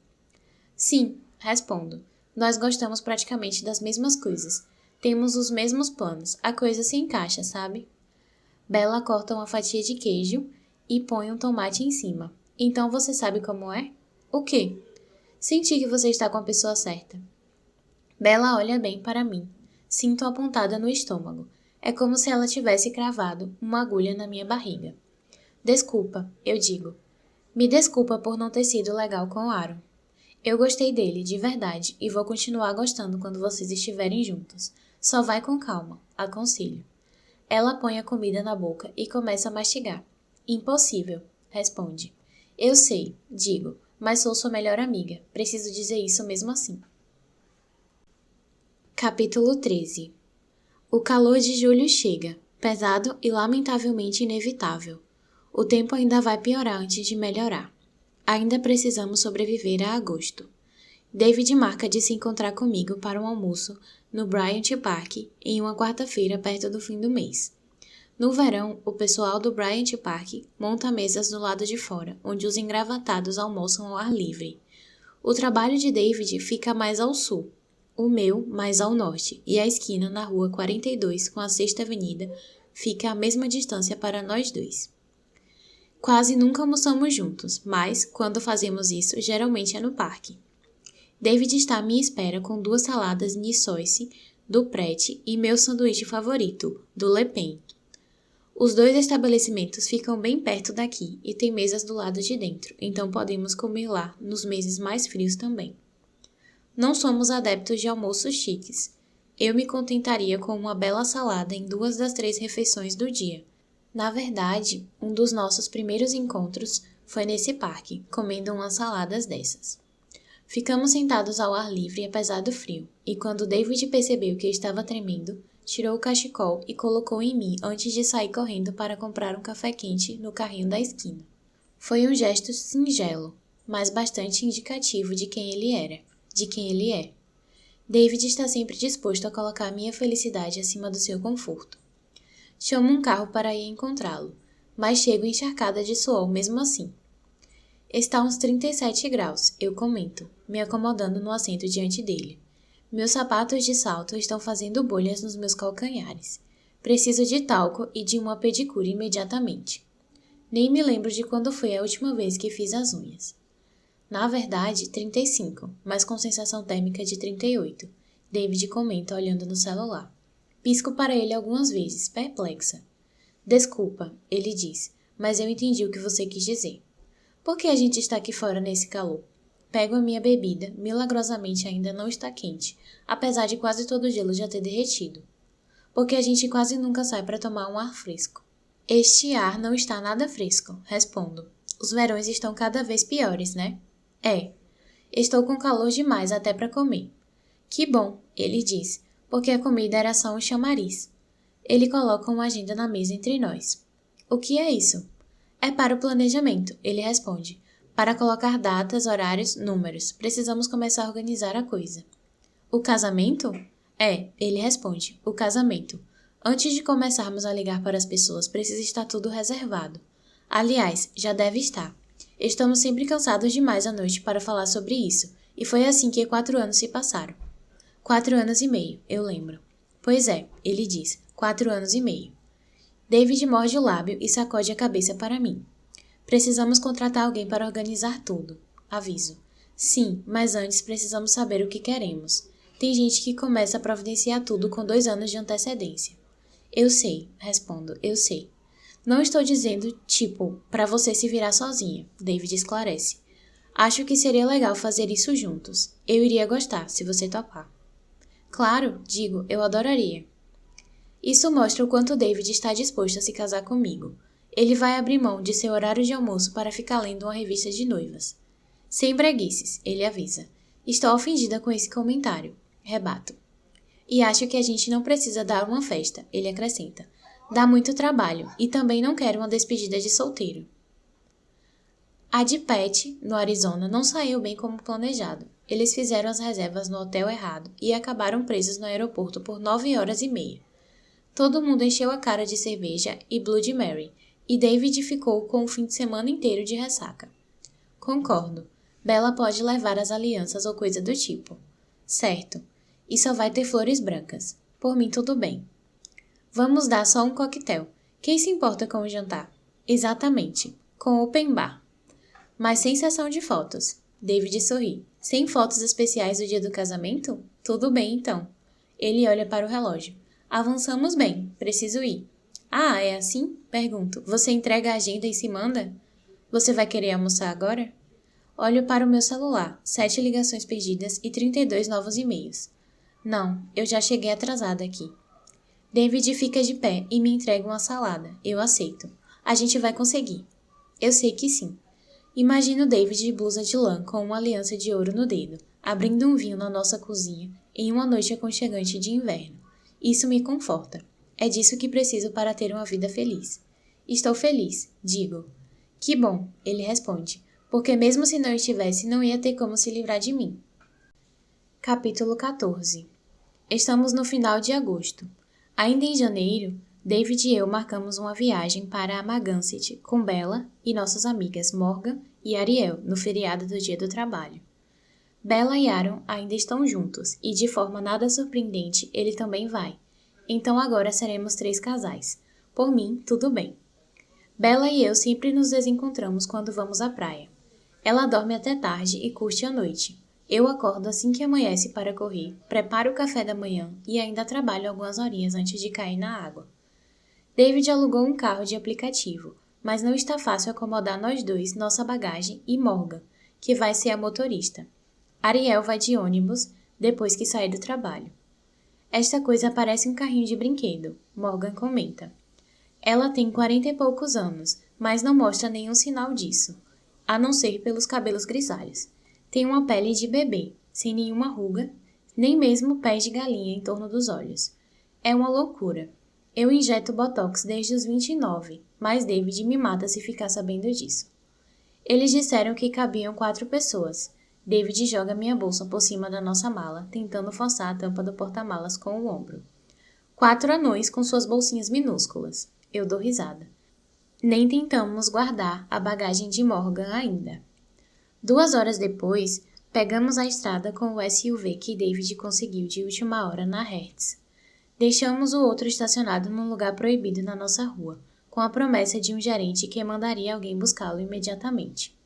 Sim, respondo. Nós gostamos praticamente das mesmas coisas. Temos os mesmos planos, a coisa se encaixa, sabe? Bella corta uma fatia de queijo e põe um tomate em cima. Então você sabe como é? O quê? Senti que você está com a pessoa certa. Bella olha bem para mim. Sinto a pontada no estômago. É como se ela tivesse cravado uma agulha na minha barriga. Desculpa, eu digo. Me desculpa por não ter sido legal com o Aaron. Eu gostei dele, de verdade, e vou continuar gostando quando vocês estiverem juntos. Só vai com calma, aconselho. Ela põe a comida na boca e começa a mastigar. Impossível, responde. Eu sei, digo, mas sou sua melhor amiga. Preciso dizer isso mesmo assim. Capítulo 13. O calor de julho chega, pesado e lamentavelmente inevitável. O tempo ainda vai piorar antes de melhorar. Ainda precisamos sobreviver a agosto. David marca de se encontrar comigo para um almoço no Bryant Park em uma quarta-feira perto do fim do mês. No verão, o pessoal do Bryant Park monta mesas do lado de fora, onde os engravatados almoçam ao ar livre. O trabalho de David fica mais ao sul, o meu mais ao norte, e a esquina na rua 42 com a Sexta Avenida fica à mesma distância para nós dois. Quase nunca almoçamos juntos, mas, quando fazemos isso, geralmente é no parque. David está à minha espera com 2 saladas Niçoise do Pret e meu sanduíche favorito, do Le Pen. Os 2 estabelecimentos ficam bem perto daqui e tem mesas do lado de dentro, então podemos comer lá nos meses mais frios também. Não somos adeptos de almoços chiques. Eu me contentaria com uma bela salada em 2 das 3 refeições do dia. Na verdade, um dos nossos primeiros encontros foi nesse parque, comendo umas saladas dessas. Ficamos sentados ao ar livre apesar do frio, e quando David percebeu que eu estava tremendo, tirou o cachecol e colocou em mim antes de sair correndo para comprar um café quente no carrinho da esquina. Foi um gesto singelo, mas bastante indicativo de quem ele era, de quem ele é. David está sempre disposto a colocar minha felicidade acima do seu conforto. Chamo um carro para ir encontrá-lo, mas chego encharcada de suor mesmo assim. Está uns 37 graus, eu comento, me acomodando no assento diante dele. Meus sapatos de salto estão fazendo bolhas nos meus calcanhares. Preciso de talco e de uma pedicure imediatamente. Nem me lembro de quando foi a última vez que fiz as unhas. Na verdade, 35, mas com sensação térmica de 38. David comenta olhando no celular. Pisco para ele algumas vezes, perplexa. Desculpa, ele diz, mas eu entendi o que você quis dizer. Por que a gente está aqui fora nesse calor? Pego a minha bebida, milagrosamente ainda não está quente, apesar de quase todo o gelo já ter derretido. Porque a gente quase nunca sai para tomar um ar fresco. Este ar não está nada fresco, respondo. Os verões estão cada vez piores, né? É. Estou com calor demais até para comer. Que bom, ele diz, porque a comida era só um chamariz. Ele coloca uma agenda na mesa entre nós. O que é isso? É para o planejamento, ele responde. Para colocar datas, horários, números. Precisamos começar a organizar a coisa. O casamento? É, ele responde. O casamento. Antes de começarmos a ligar para as pessoas, precisa estar tudo reservado. Aliás, já deve estar. Estamos sempre cansados demais à noite para falar sobre isso, e foi assim que 4 anos se passaram. 4 anos e meio, eu lembro. Pois é, ele diz, 4 anos e meio. David morde o lábio e sacode a cabeça para mim. Precisamos contratar alguém para organizar tudo. Aviso. Sim, mas antes precisamos saber o que queremos. Tem gente que começa a providenciar tudo com 2 anos de antecedência. Eu sei, respondo, eu sei. Não estou dizendo, tipo, para você se virar sozinha, David esclarece. Acho que seria legal fazer isso juntos. Eu iria gostar, se você topar. Claro, digo, eu adoraria. Isso mostra o quanto David está disposto a se casar comigo. Ele vai abrir mão de seu horário de almoço para ficar lendo uma revista de noivas. Sem breguices, ele avisa. Estou ofendida com esse comentário. Rebato. E acho que a gente não precisa dar uma festa, ele acrescenta. Dá muito trabalho, e também não quero uma despedida de solteiro. A de Pat, no Arizona, não saiu bem como planejado. Eles fizeram as reservas no hotel errado e acabaram presos no aeroporto por 9 horas e meia. Todo mundo encheu a cara de cerveja e Bloody Mary, e David ficou com o fim de semana inteiro de ressaca. Concordo. Bella pode levar as alianças ou coisa do tipo. Certo. E só vai ter flores brancas. Por mim, tudo bem. Vamos dar só um coquetel. Quem se importa com o jantar? Exatamente. Com open bar. Mas sem sessão de fotos. David sorri. Sem fotos especiais do dia do casamento? Tudo bem, então. Ele olha para o relógio. Avançamos bem. Preciso ir. Ah, é assim? Pergunto. Você entrega a agenda e se manda? Você vai querer almoçar agora? Olho para o meu celular. 7 ligações perdidas e 32 novos e-mails. Não, eu já cheguei atrasada aqui. David fica de pé e me entrega uma salada. Eu aceito. A gente vai conseguir. Eu sei que sim. Imagino David de blusa de lã com uma aliança de ouro no dedo, abrindo um vinho na nossa cozinha em uma noite aconchegante de inverno. Isso me conforta. É disso que preciso para ter uma vida feliz. Estou feliz, digo. Que bom, ele responde, porque mesmo se não estivesse, não ia ter como se livrar de mim. Capítulo 14. Estamos no final de agosto. Ainda em janeiro, David e eu marcamos uma viagem para Amagansett com Bella e nossas amigas Morgan e Ariel no feriado do Dia do Trabalho. Bella e Aaron ainda estão juntos e, de forma nada surpreendente, ele também vai. Então agora seremos 3 casais. Por mim, tudo bem. Bella e eu sempre nos desencontramos quando vamos à praia. Ela dorme até tarde e curte a noite. Eu acordo assim que amanhece para correr, preparo o café da manhã e ainda trabalho algumas horinhas antes de cair na água. David alugou um carro de aplicativo, mas não está fácil acomodar nós dois, nossa bagagem e Morgan, que vai ser a motorista. Ariel vai de ônibus depois que sair do trabalho. Esta coisa parece um carrinho de brinquedo, Morgan comenta. Ela tem 40 e poucos anos, mas não mostra nenhum sinal disso, a não ser pelos cabelos grisalhos. Tem uma pele de bebê, sem nenhuma ruga, nem mesmo pés de galinha em torno dos olhos. É uma loucura. Eu injeto Botox desde os 29, mas David me mata se ficar sabendo disso. Eles disseram que cabiam 4 pessoas. David joga minha bolsa por cima da nossa mala, tentando forçar a tampa do porta-malas com o ombro. 4 anões com suas bolsinhas minúsculas. Eu dou risada. Nem tentamos guardar a bagagem de Morgan ainda. 2 horas depois, pegamos a estrada com o SUV que David conseguiu de última hora na Hertz. Deixamos o outro estacionado num lugar proibido na nossa rua, com a promessa de um gerente que mandaria alguém buscá-lo imediatamente.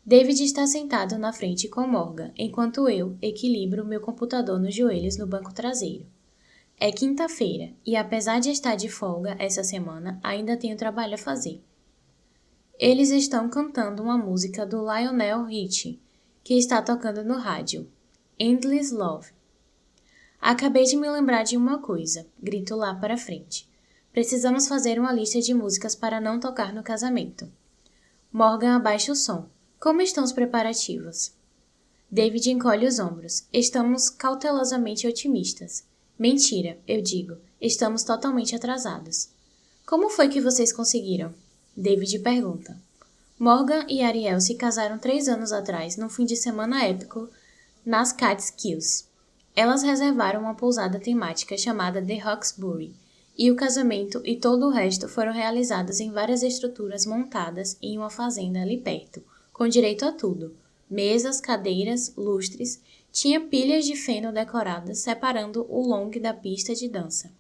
David está sentado na frente com Morgan, enquanto eu equilibro meu computador nos joelhos no banco traseiro. É quinta-feira, e apesar de estar de folga essa semana, ainda tenho trabalho a fazer. Eles estão cantando uma música do Lionel Richie, que está tocando no rádio. Endless Love. Acabei de me lembrar de uma coisa, grito lá para frente. Precisamos fazer uma lista de músicas para não tocar no casamento. Morgan abaixa o som. Como estão os preparativos? David encolhe os ombros. Estamos cautelosamente otimistas. Mentira, eu digo. Estamos totalmente atrasados. Como foi que vocês conseguiram? David pergunta. Morgan e Ariel se casaram 3 anos atrás, num fim de semana épico, nas Catskills. Elas reservaram uma pousada temática chamada The Hawkesbury, e o casamento e todo o resto foram realizados em várias estruturas montadas em uma fazenda ali perto, com direito a tudo. Mesas, cadeiras, lustres, tinha pilhas de feno decoradas separando o long da pista de dança.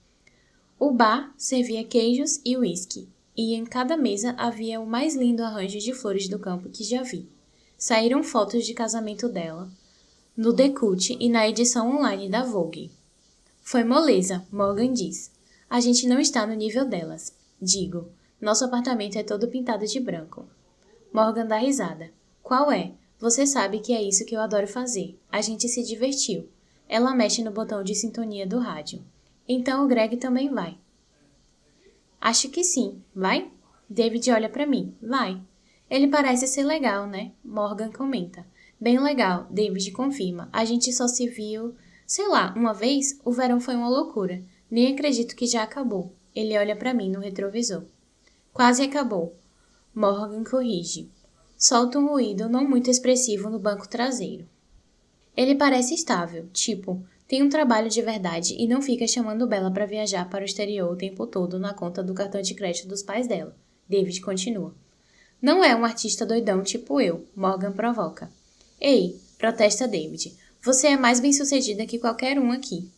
O bar servia queijos e uísque, e em cada mesa havia o mais lindo arranjo de flores do campo que já vi. Saíram fotos de casamento dela, no The Cut e na edição online da Vogue. Foi moleza, Morgan diz. A gente não está no nível delas. Digo, nosso apartamento é todo pintado de branco. Morgan dá risada. Qual é? Você sabe que é isso que eu adoro fazer. A gente se divertiu. Ela mexe no botão de sintonia do rádio. Então o Greg também vai. Acho que sim. Vai? David olha para mim. Vai. Ele parece ser legal, né? Morgan comenta. Bem legal, David confirma. A gente só se viu, sei lá, uma vez. O verão foi uma loucura. Nem acredito que já acabou. Ele olha para mim no retrovisor. Quase acabou. Morgan corrige. Solta um ruído não muito expressivo no banco traseiro. Ele parece estável, tipo, tem um trabalho de verdade e não fica chamando Bella para viajar para o exterior o tempo todo na conta do cartão de crédito dos pais dela. David continua. Não é um artista doidão tipo eu, Morgan provoca. Ei, protesta David, você é mais bem-sucedida que qualquer um aqui.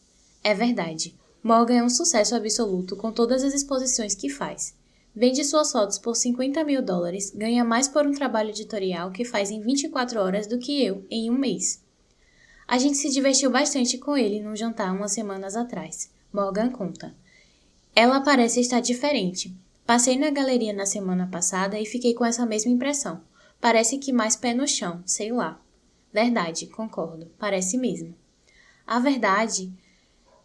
É verdade. Morgan é um sucesso absoluto com todas as exposições que faz. Vende suas fotos por $50.000, ganha mais por um trabalho editorial que faz em 24 horas do que eu em um mês. A gente se divertiu bastante com ele num jantar umas semanas atrás. Morgan conta. Ela parece estar diferente. Passei na galeria na semana passada e fiquei com essa mesma impressão. Parece que mais pé no chão, sei lá. Verdade, concordo. Parece mesmo. A verdade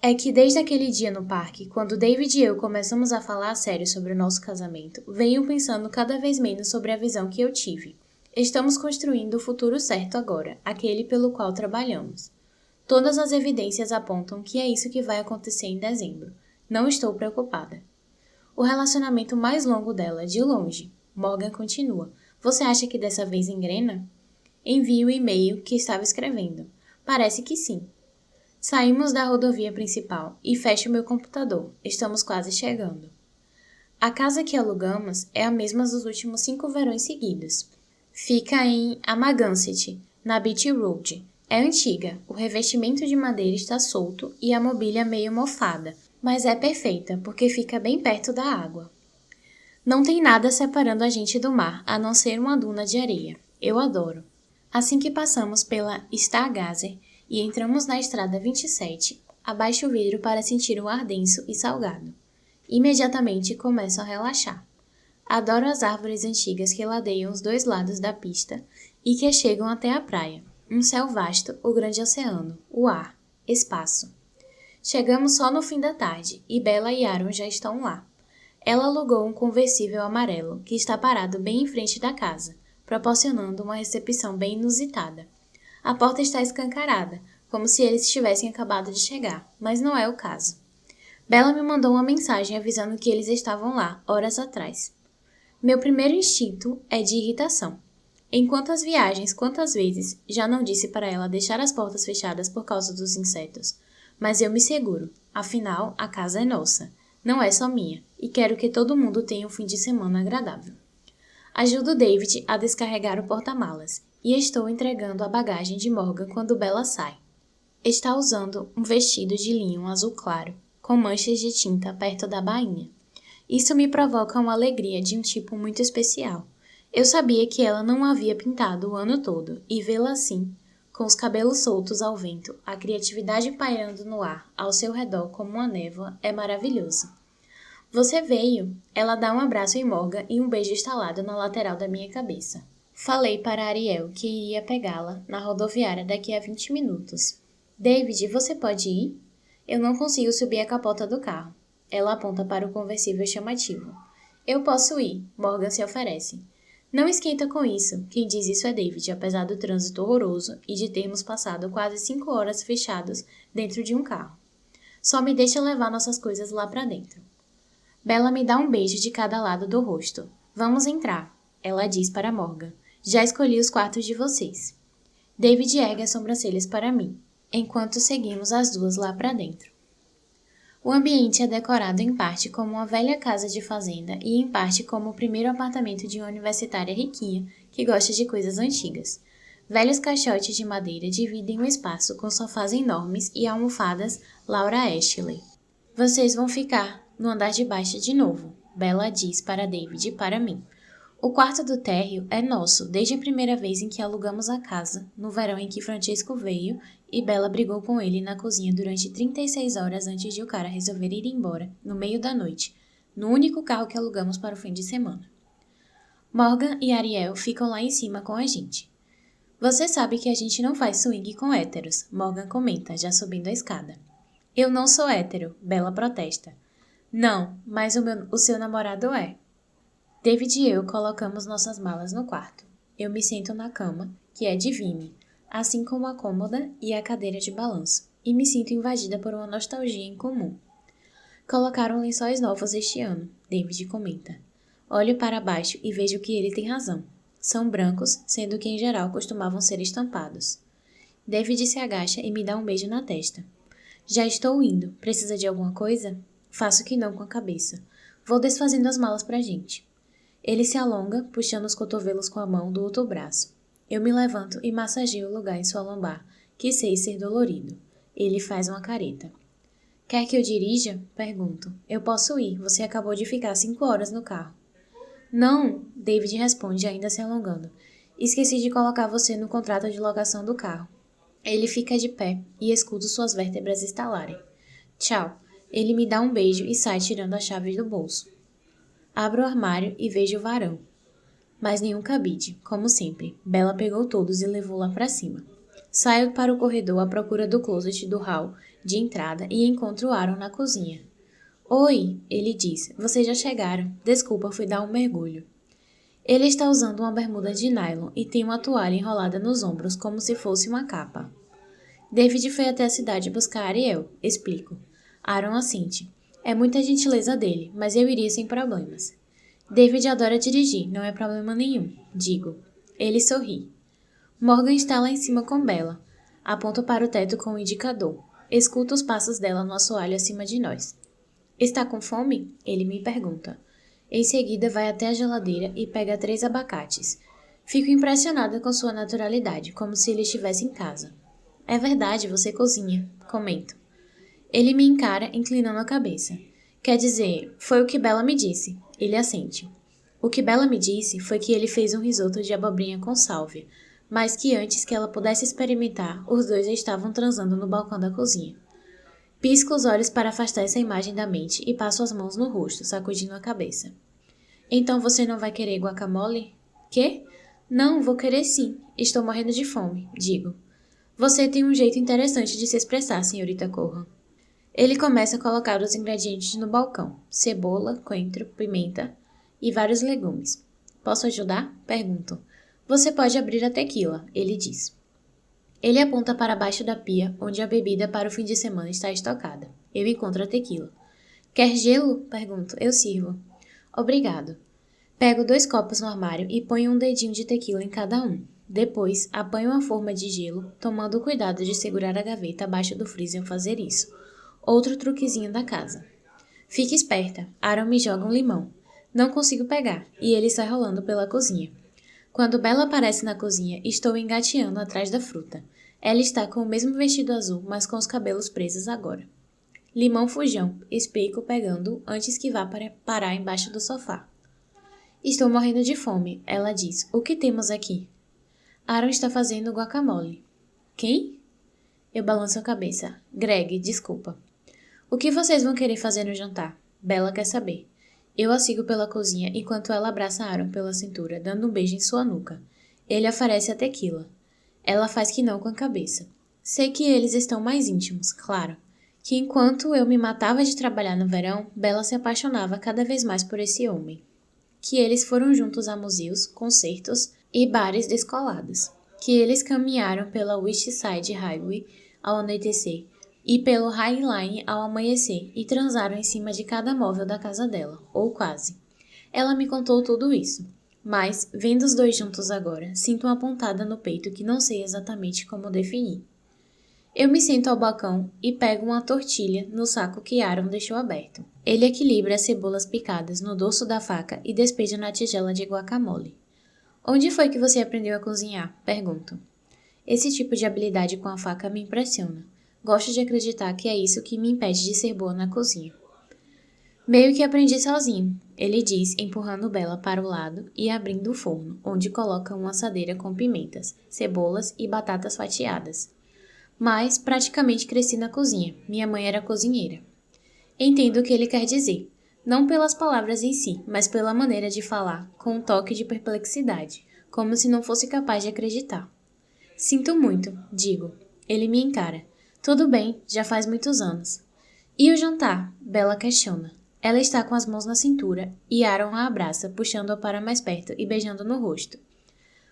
é que desde aquele dia no parque, quando David e eu começamos a falar a sério sobre o nosso casamento, venho pensando cada vez menos sobre a visão que eu tive. Estamos construindo o futuro certo agora, aquele pelo qual trabalhamos. Todas as evidências apontam que é isso que vai acontecer em dezembro. Não estou preocupada. O relacionamento mais longo dela, de longe. Morgan continua. Você acha que dessa vez engrena? Envio o e-mail que estava escrevendo. Parece que sim. Saímos da rodovia principal e fecho meu computador. Estamos quase chegando. A casa que alugamos é a mesma dos últimos 5 verões seguidos. Fica em Amagansett, na Beach Road. É antiga, o revestimento de madeira está solto e a mobília meio mofada, mas é perfeita porque fica bem perto da água. Não tem nada separando a gente do mar, a não ser uma duna de areia. Eu adoro. Assim que passamos pela Stargazer e entramos na estrada 27, abaixo o vidro para sentir o ar denso e salgado. Imediatamente começo a relaxar. Adoro as árvores antigas que ladeiam os 2 lados da pista e que chegam até a praia. Um céu vasto, o grande oceano, o ar, espaço. Chegamos só no fim da tarde e Bella e Aaron já estão lá. Ela alugou um conversível amarelo que está parado bem em frente da casa, proporcionando uma recepção bem inusitada. A porta está escancarada, como se eles tivessem acabado de chegar, mas não é o caso. Bella me mandou uma mensagem avisando que eles estavam lá, horas atrás. Meu primeiro instinto é de irritação. Em quantas viagens, quantas vezes, já não disse para ela deixar as portas fechadas por causa dos insetos. Mas eu me seguro, afinal, a casa é nossa, não é só minha, e quero que todo mundo tenha um fim de semana agradável. Ajudo David a descarregar o porta-malas, e estou entregando a bagagem de Morgan quando Bella sai. Está usando um vestido de linho azul claro, com manchas de tinta perto da bainha. Isso me provoca uma alegria de um tipo muito especial. Eu sabia que ela não havia pintado o ano todo, e vê-la assim, com os cabelos soltos ao vento, a criatividade pairando no ar, ao seu redor como uma névoa, é maravilhoso. Você veio. Ela dá um abraço em Morgan e um beijo estalado na lateral da minha cabeça. Falei para Ariel que iria pegá-la na rodoviária daqui a 20 minutos. David, você pode ir? Eu não consigo subir a capota do carro. Ela aponta para o conversível chamativo. Eu posso ir, Morgan se oferece. Não esquenta com isso, quem diz isso é David, apesar do trânsito horroroso e de termos passado quase 5 horas fechados dentro de um carro. Só me deixa levar nossas coisas lá para dentro. Bella me dá um beijo de cada lado do rosto. Vamos entrar, ela diz para Morgan. Já escolhi os quartos de vocês. David ergue as sobrancelhas para mim, enquanto seguimos as duas lá para dentro. O ambiente é decorado em parte como uma velha casa de fazenda e em parte como o primeiro apartamento de uma universitária riquinha que gosta de coisas antigas. Velhos caixotes de madeira dividem o espaço com sofás enormes e almofadas Laura Ashley. Vocês vão ficar no andar de baixo de novo, Bella diz para David e para mim. O quarto do térreo é nosso desde a primeira vez em que alugamos a casa, no verão em que Francisco veio e Bella brigou com ele na cozinha durante 36 horas antes de o cara resolver ir embora, no meio da noite, no único carro que alugamos para o fim de semana. Morgan e Ariel ficam lá em cima com a gente. Você sabe que a gente não faz swing com héteros, Morgan comenta, já subindo a escada. Eu não sou hétero, Bella protesta. Não, mas o seu namorado é. David e eu colocamos nossas malas no quarto. Eu me sento na cama, que é de Vime, assim como a cômoda e a cadeira de balanço, e me sinto invadida por uma nostalgia em comum. Colocaram lençóis novos este ano, David comenta. Olho para baixo e vejo que ele tem razão. São brancos, sendo que em geral costumavam ser estampados. David se agacha e me dá um beijo na testa. Já estou indo. Precisa de alguma coisa? Faço que não com a cabeça. Vou desfazendo as malas pra gente. Ele se alonga, puxando os cotovelos com a mão do outro braço. Eu me levanto e massageio o lugar em sua lombar, que sei ser dolorido. Ele faz uma careta. Quer que eu dirija? Pergunto. Eu posso ir, você acabou de ficar 5 horas no carro. Não, David responde, ainda se alongando. Esqueci de colocar você no contrato de locação do carro. Ele fica de pé e escuto suas vértebras estalarem. Tchau. Ele me dá um beijo e sai tirando a chave do bolso. Abro o armário e vejo o varão. Mas nenhum cabide, como sempre. Bella pegou todos e levou lá para cima. Saio para o corredor à procura do closet do hall de entrada e encontro Aaron na cozinha. Oi, ele diz. Vocês já chegaram. Desculpa, fui dar um mergulho. Ele está usando uma bermuda de nylon e tem uma toalha enrolada nos ombros como se fosse uma capa. David foi até a cidade buscar Ariel, explico. Aaron assente. É muita gentileza dele, mas eu iria sem problemas. David adora dirigir, não é problema nenhum, digo. Ele sorri. Morgan está lá em cima com Bella. Aponto para o teto com o indicador. Escuto os passos dela no assoalho acima de nós. Está com fome? Ele me pergunta. Em seguida vai até a geladeira e pega 3 abacates. Fico impressionada com sua naturalidade, como se ele estivesse em casa. É verdade, você cozinha, comento. Ele me encara, inclinando a cabeça. Quer dizer, foi o que Bella me disse. Ele assente. O que Bella me disse foi que ele fez um risoto de abobrinha com sálvia, mas que antes que ela pudesse experimentar, os dois já estavam transando no balcão da cozinha. Pisco os olhos para afastar essa imagem da mente e passo as mãos no rosto, sacudindo a cabeça. Então você não vai querer guacamole? Quê? Não, vou querer sim. Estou morrendo de fome, digo. Você tem um jeito interessante de se expressar, senhorita Corra. Ele começa a colocar os ingredientes no balcão. Cebola, coentro, pimenta e vários legumes. Posso ajudar? Pergunto. Você pode abrir a tequila, ele diz. Ele aponta para baixo da pia, onde a bebida para o fim de semana está estocada. Eu encontro a tequila. Quer gelo? Pergunto. Eu sirvo. Obrigado. Pego 2 copos no armário e ponho um dedinho de tequila em cada um. Depois, apanho uma forma de gelo, tomando o cuidado de segurar a gaveta abaixo do freezer ao fazer isso. Outro truquezinho da casa. Fique esperta, Aaron me joga um limão. Não consigo pegar, e ele sai rolando pela cozinha. Quando Bella aparece na cozinha, estou engateando atrás da fruta. Ela está com o mesmo vestido azul, mas com os cabelos presos agora. Limão fujão, explico pegando antes que vá parar embaixo do sofá. Estou morrendo de fome, ela diz. O que temos aqui? Aaron está fazendo guacamole. Quem? Eu balanço a cabeça. Greg, desculpa. O que vocês vão querer fazer no jantar? Bella quer saber. Eu a sigo pela cozinha enquanto ela abraça Aaron pela cintura, dando um beijo em sua nuca. Ele oferece a tequila. Ela faz que não com a cabeça. Sei que eles estão mais íntimos, claro. Que enquanto eu me matava de trabalhar no verão, Bella se apaixonava cada vez mais por esse homem. Que eles foram juntos a museus, concertos e bares descolados. Que eles caminharam pela West Side Highway ao anoitecer e pelo High Line ao amanhecer e transaram em cima de cada móvel da casa dela, ou quase. Ela me contou tudo isso. Mas, vendo os dois juntos agora, sinto uma pontada no peito que não sei exatamente como definir. Eu me sento ao balcão e pego uma tortilha no saco que Aaron deixou aberto. Ele equilibra as cebolas picadas no dorso da faca e despeja na tigela de guacamole. Onde foi que você aprendeu a cozinhar? Pergunto. Esse tipo de habilidade com a faca me impressiona. Gosto de acreditar que é isso que me impede de ser boa na cozinha. Meio que aprendi sozinho, ele diz, empurrando Bella para o lado e abrindo o forno, onde coloca uma assadeira com pimentas, cebolas e batatas fatiadas. Mas praticamente cresci na cozinha. Minha mãe era cozinheira. Entendo o que ele quer dizer. Não pelas palavras em si, mas pela maneira de falar, com um toque de perplexidade, como se não fosse capaz de acreditar. Sinto muito, digo. Ele me encara. Tudo bem, já faz muitos anos. E o jantar? Bella questiona. Ela está com as mãos na cintura e Aaron a abraça, puxando-a para mais perto e beijando no rosto.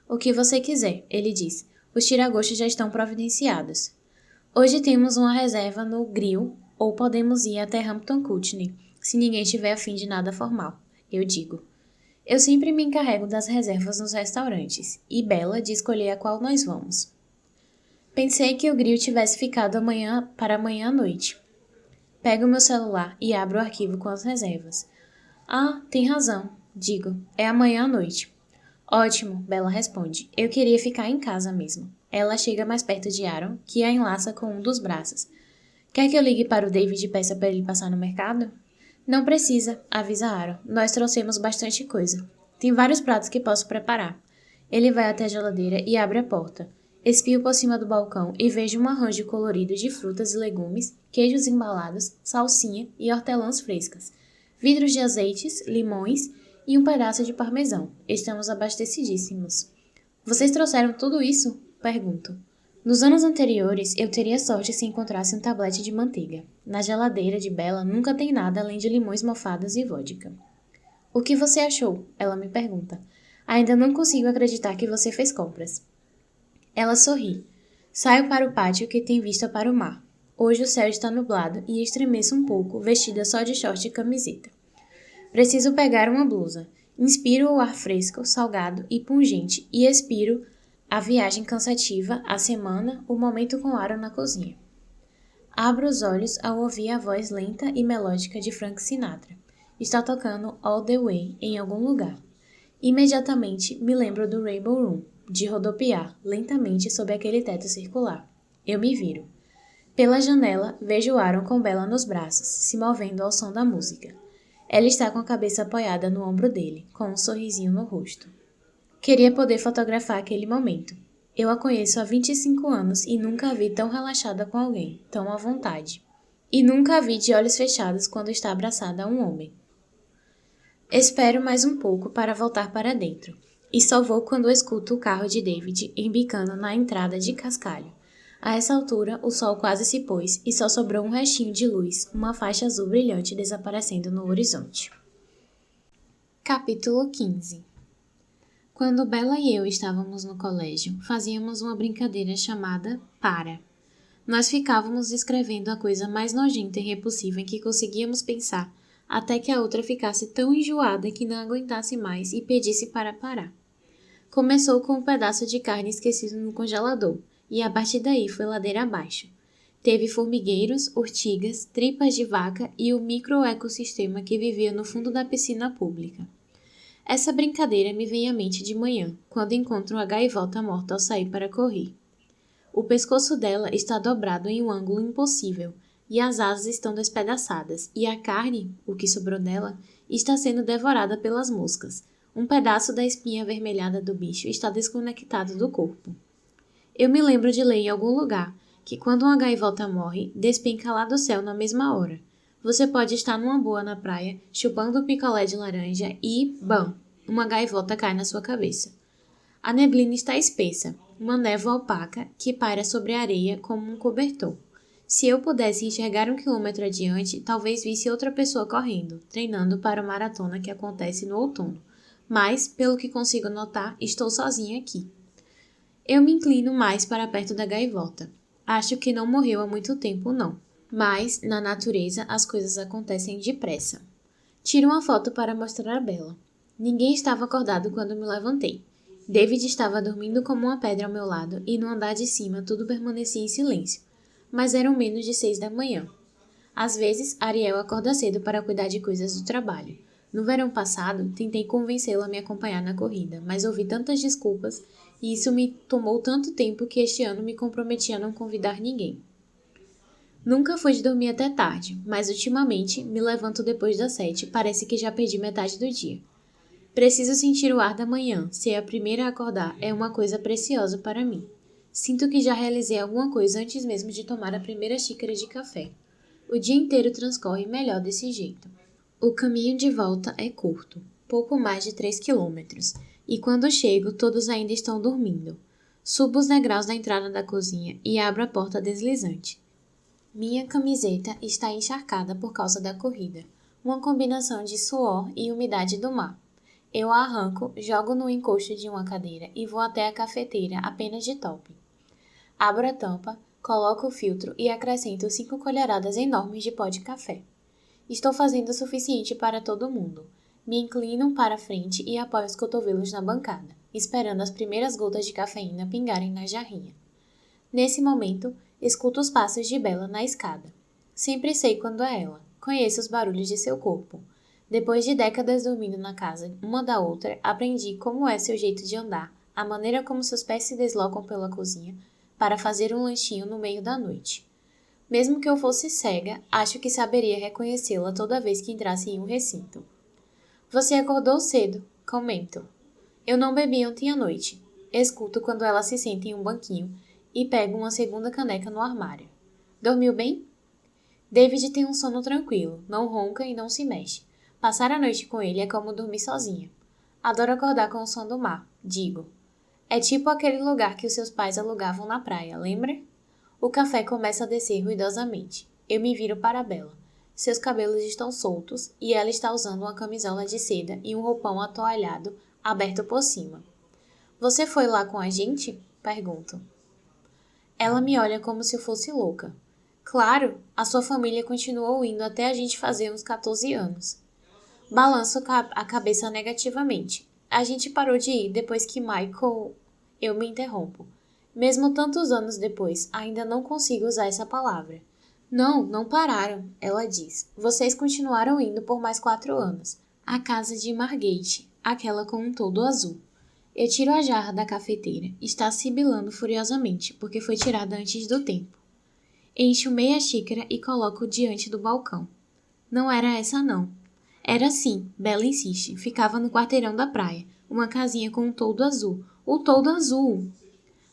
O que você quiser, ele diz. Os tiragostos já estão providenciados. Hoje temos uma reserva no grill ou podemos ir até Hampton Courtney, se ninguém tiver afim de nada formal, eu digo. Eu sempre me encarrego das reservas nos restaurantes, e Bella de escolher a qual nós vamos. Pensei que o grill tivesse ficado para amanhã à noite. Pego meu celular e abro o arquivo com as reservas. Ah, tem razão, digo. É amanhã à noite. Ótimo, Bella responde. Eu queria ficar em casa mesmo. Ela chega mais perto de Aaron, que a enlaça com um dos braços. Quer que eu ligue para o David e peça para ele passar no mercado? Não precisa, avisa Aaron. Nós trouxemos bastante coisa. Tem vários pratos que posso preparar. Ele vai até a geladeira e abre a porta. Espio por cima do balcão e vejo um arranjo colorido de frutas e legumes, queijos embalados, salsinha e hortelãs frescas, vidros de azeites, limões e um pedaço de parmesão. Estamos abastecidíssimos. Vocês trouxeram tudo isso? Pergunto. Nos anos anteriores, eu teria sorte se encontrasse um tablete de manteiga. Na geladeira de Bella nunca tem nada além de limões mofados e vodka. O que você achou? Ela me pergunta. Ainda não consigo acreditar que você fez compras. Ela sorri. Saio para o pátio que tem vista para o mar. Hoje o céu está nublado e estremeço um pouco, vestida só de short e camiseta. Preciso pegar uma blusa. Inspiro o ar fresco, salgado e pungente e expiro a viagem cansativa, a semana, o momento com Aaron na cozinha. Abro os olhos ao ouvir a voz lenta e melódica de Frank Sinatra. Está tocando All the Way em algum lugar. Imediatamente me lembro do Rainbow Room, de rodopiar lentamente sob aquele teto circular. Eu me viro. Pela janela, vejo Aaron com Bella nos braços, se movendo ao som da música. Ela está com a cabeça apoiada no ombro dele, com um sorrisinho no rosto. Queria poder fotografar aquele momento. Eu a conheço há 25 anos e nunca a vi tão relaxada com alguém, tão à vontade. E nunca a vi de olhos fechados quando está abraçada a um homem. Espero mais um pouco para voltar para dentro. E só vou quando escuto o carro de David embicando na entrada de cascalho. A essa altura, o sol quase se pôs e só sobrou um restinho de luz, uma faixa azul brilhante desaparecendo no horizonte. Capítulo 15. Quando Bella e eu estávamos no colégio, fazíamos uma brincadeira chamada Para. Nós ficávamos escrevendo a coisa mais nojenta e repulsiva em que conseguíamos pensar, até que a outra ficasse tão enjoada que não aguentasse mais e pedisse para parar. Começou com um pedaço de carne esquecido no congelador, e a partir daí foi ladeira abaixo. Teve formigueiros, urtigas, tripas de vaca e o microecossistema que vivia no fundo da piscina pública. Essa brincadeira me vem à mente de manhã, quando encontro uma gaivota morta ao sair para correr. O pescoço dela está dobrado em um ângulo impossível, e as asas estão despedaçadas, e a carne, o que sobrou dela, está sendo devorada pelas moscas. Um pedaço da espinha avermelhada do bicho está desconectado do corpo. Eu me lembro de ler em algum lugar que quando uma gaivota morre, despenca lá do céu na mesma hora. Você pode estar numa boa na praia, chupando um picolé de laranja e, bam, uma gaivota cai na sua cabeça. A neblina está espessa, uma névoa opaca que paira sobre a areia como um cobertor. Se eu pudesse enxergar 1 quilômetro adiante, talvez visse outra pessoa correndo, treinando para a maratona que acontece no outono. Mas, pelo que consigo notar, estou sozinha aqui. Eu me inclino mais para perto da gaivota. Acho que não morreu há muito tempo, não. Mas, na natureza, as coisas acontecem depressa. Tiro uma foto para mostrar a Bella. Ninguém estava acordado quando me levantei. David estava dormindo como uma pedra ao meu lado e no andar de cima tudo permanecia em silêncio. Mas eram menos de 6 da manhã. Às vezes, Ariel acorda cedo para cuidar de coisas do trabalho. No verão passado, tentei convencê-la a me acompanhar na corrida, mas ouvi tantas desculpas e isso me tomou tanto tempo que este ano me comprometi a não convidar ninguém. Nunca fui de dormir até tarde, mas ultimamente me levanto depois das 7, parece que já perdi metade do dia. Preciso sentir o ar da manhã, ser a primeira a acordar é uma coisa preciosa para mim. Sinto que já realizei alguma coisa antes mesmo de tomar a primeira xícara de café. O dia inteiro transcorre melhor desse jeito. O caminho de volta é curto, pouco mais de 3 quilômetros, e quando chego todos ainda estão dormindo. Subo os degraus da entrada da cozinha e abro a porta deslizante. Minha camiseta está encharcada por causa da corrida, uma combinação de suor e umidade do mar. Eu a arranco, jogo no encosto de uma cadeira e vou até a cafeteira apenas de top. Abro a tampa, coloco o filtro e acrescento 5 colheradas enormes de pó de café. Estou fazendo o suficiente para todo mundo. Me inclino para a frente e apoio os cotovelos na bancada, esperando as primeiras gotas de cafeína pingarem na jarrinha. Nesse momento, escuto os passos de Bella na escada. Sempre sei quando é ela. Conheço os barulhos de seu corpo. Depois de décadas dormindo na casa uma da outra, aprendi como é seu jeito de andar, a maneira como seus pés se deslocam pela cozinha para fazer um lanchinho no meio da noite. Mesmo que eu fosse cega, acho que saberia reconhecê-la toda vez que entrasse em um recinto. Você acordou cedo, comento. Eu não bebi ontem à noite. Escuto quando ela se senta em um banquinho e pego uma segunda caneca no armário. Dormiu bem? David tem um sono tranquilo, não ronca e não se mexe. Passar a noite com ele é como dormir sozinha. Adoro acordar com o som do mar, digo. É tipo aquele lugar que os seus pais alugavam na praia, lembra? O café começa a descer ruidosamente. Eu me viro para Bella. Seus cabelos estão soltos e ela está usando uma camisola de seda e um roupão atoalhado aberto por cima. Você foi lá com a gente? Pergunto. Ela me olha como se eu fosse louca. Claro, a sua família continuou indo até a gente fazer uns 14 anos. Balanço a cabeça negativamente. A gente parou de ir depois que Michael... Eu me interrompo. Mesmo tantos anos depois, ainda não consigo usar essa palavra. Não, não pararam, ela diz. Vocês continuaram indo por mais 4 anos. A casa de Margate, aquela com um toldo azul. Eu tiro a jarra da cafeteira. Está sibilando furiosamente, porque foi tirada antes do tempo. Encho meia xícara e coloco diante do balcão. Não era essa não. Era sim, Bella insiste. Ficava no quarteirão da praia. Uma casinha com um toldo azul. O toldo azul!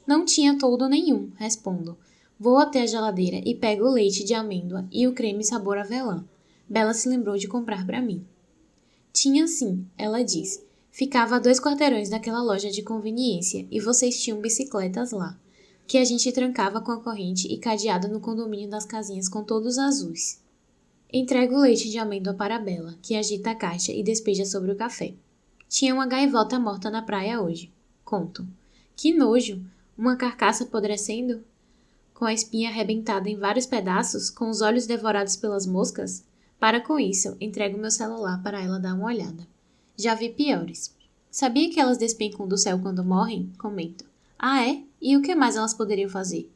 Não tinha toldo nenhum, respondo. Vou até a geladeira e pego o leite de amêndoa e o creme sabor avelã. Bella se lembrou de comprar para mim. Tinha sim, ela diz. Ficava a 2 quarteirões daquela loja de conveniência e vocês tinham bicicletas lá, que a gente trancava com a corrente e cadeado no condomínio das casinhas com todos azuis. Entrego o leite de amêndoa para Bella, que agita a caixa e despeja sobre o café. Tinha uma gaivota morta na praia hoje. Conto. Que nojo! Uma carcaça apodrecendo? Com a espinha arrebentada em vários pedaços, com os olhos devorados pelas moscas? Para com isso, entrego meu celular para ela dar uma olhada. Já vi piores. Sabia que elas despencam do céu quando morrem? Comento. Ah, é? E o que mais elas poderiam fazer?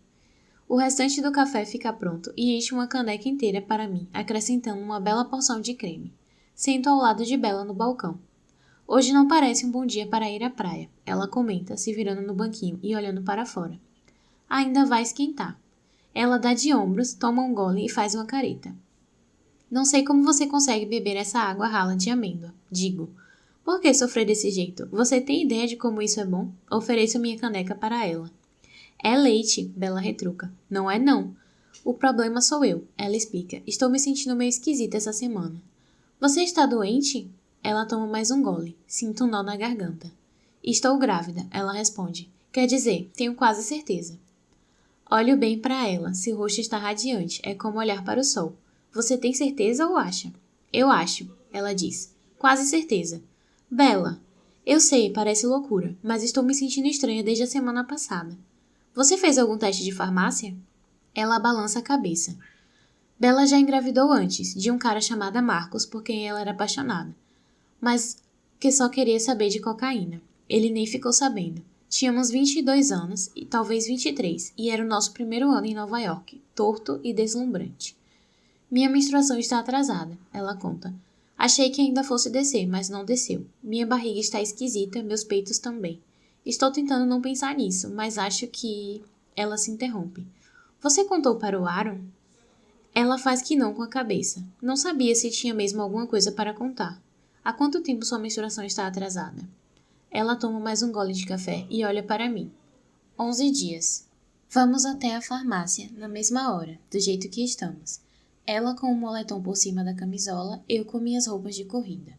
O restante do café fica pronto e enche uma caneca inteira para mim, acrescentando uma bela porção de creme. Sento ao lado de Bella no balcão. Hoje não parece um bom dia para ir à praia, ela comenta, se virando no banquinho e olhando para fora. Ainda vai esquentar. Ela dá de ombros, toma um gole e faz uma careta. Não sei como você consegue beber essa água rala de amêndoa, digo. Por que sofrer desse jeito? Você tem ideia de como isso é bom? Ofereço minha caneca para ela. É leite, Bella retruca. Não é não. O problema sou eu, ela explica. Estou me sentindo meio esquisita essa semana. Você está doente? Ela toma mais um gole. Sinto um nó na garganta. Estou grávida, ela responde. Quer dizer, tenho quase certeza. Olho bem para ela. Seu rosto está radiante. É como olhar para o sol. Você tem certeza ou acha? Eu acho, ela diz. Quase certeza. Bella, eu sei, parece loucura, mas estou me sentindo estranha desde a semana passada. Você fez algum teste de farmácia? Ela balança a cabeça. Bella já engravidou antes, de um cara chamado Marcos, por quem ela era apaixonada, mas que só queria saber de cocaína. Ele nem ficou sabendo. Tínhamos 22 anos, e talvez 23, e era o nosso primeiro ano em Nova York, torto e deslumbrante. Minha menstruação está atrasada, ela conta. Achei que ainda fosse descer, mas não desceu. Minha barriga está esquisita, meus peitos também. Estou tentando não pensar nisso, mas acho que... Ela se interrompe. Você contou para o Aaron? Ela faz que não com a cabeça. Não sabia se tinha mesmo alguma coisa para contar. Há quanto tempo sua menstruação está atrasada? Ela toma mais um gole de café e olha para mim. 11 dias. Vamos até a farmácia, na mesma hora, do jeito que estamos. Ela com o moletom por cima da camisola, eu com minhas roupas de corrida.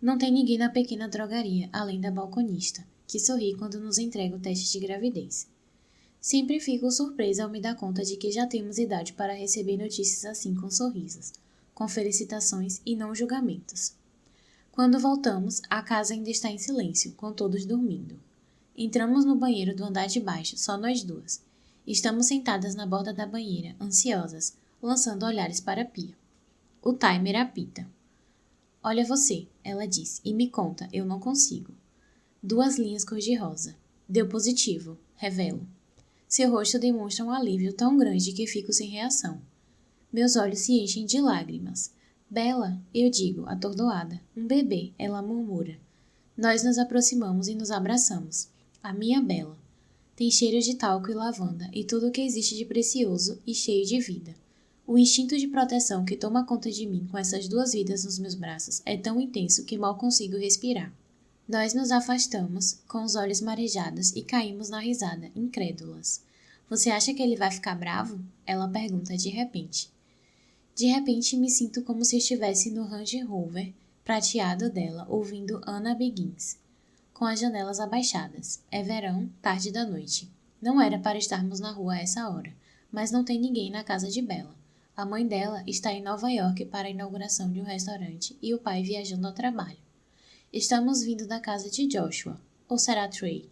Não tem ninguém na pequena drogaria, além da balconista, que sorri quando nos entrega o teste de gravidez. Sempre fico surpresa ao me dar conta de que já temos idade para receber notícias assim com sorrisos, com felicitações e não julgamentos. Quando voltamos, a casa ainda está em silêncio, com todos dormindo. Entramos no banheiro do andar de baixo, só nós duas. Estamos sentadas na borda da banheira, ansiosas, lançando olhares para a pia. O timer apita. Olha você, ela diz, e me conta, eu não consigo. 2 linhas cor-de-rosa. Deu positivo, revelo. Seu rosto demonstra um alívio tão grande que fico sem reação. Meus olhos se enchem de lágrimas. Bella, eu digo, atordoada. Um bebê, ela murmura. Nós nos aproximamos e nos abraçamos. A minha Bella. Tem cheiro de talco e lavanda e tudo o que existe de precioso e cheio de vida. O instinto de proteção que toma conta de mim com essas 2 vidas nos meus braços é tão intenso que mal consigo respirar. Nós nos afastamos, com os olhos marejados, e caímos na risada, incrédulas. Você acha que ele vai ficar bravo? Ela pergunta de repente. De repente me sinto como se estivesse no Range Rover prateado dela, ouvindo Anna Begins, com as janelas abaixadas. É verão, tarde da noite. Não era para estarmos na rua a essa hora, mas não tem ninguém na casa de Bella. A mãe dela está em Nova York para a inauguração de um restaurante e o pai viajando ao trabalho. Estamos vindo da casa de Joshua, ou será Trey?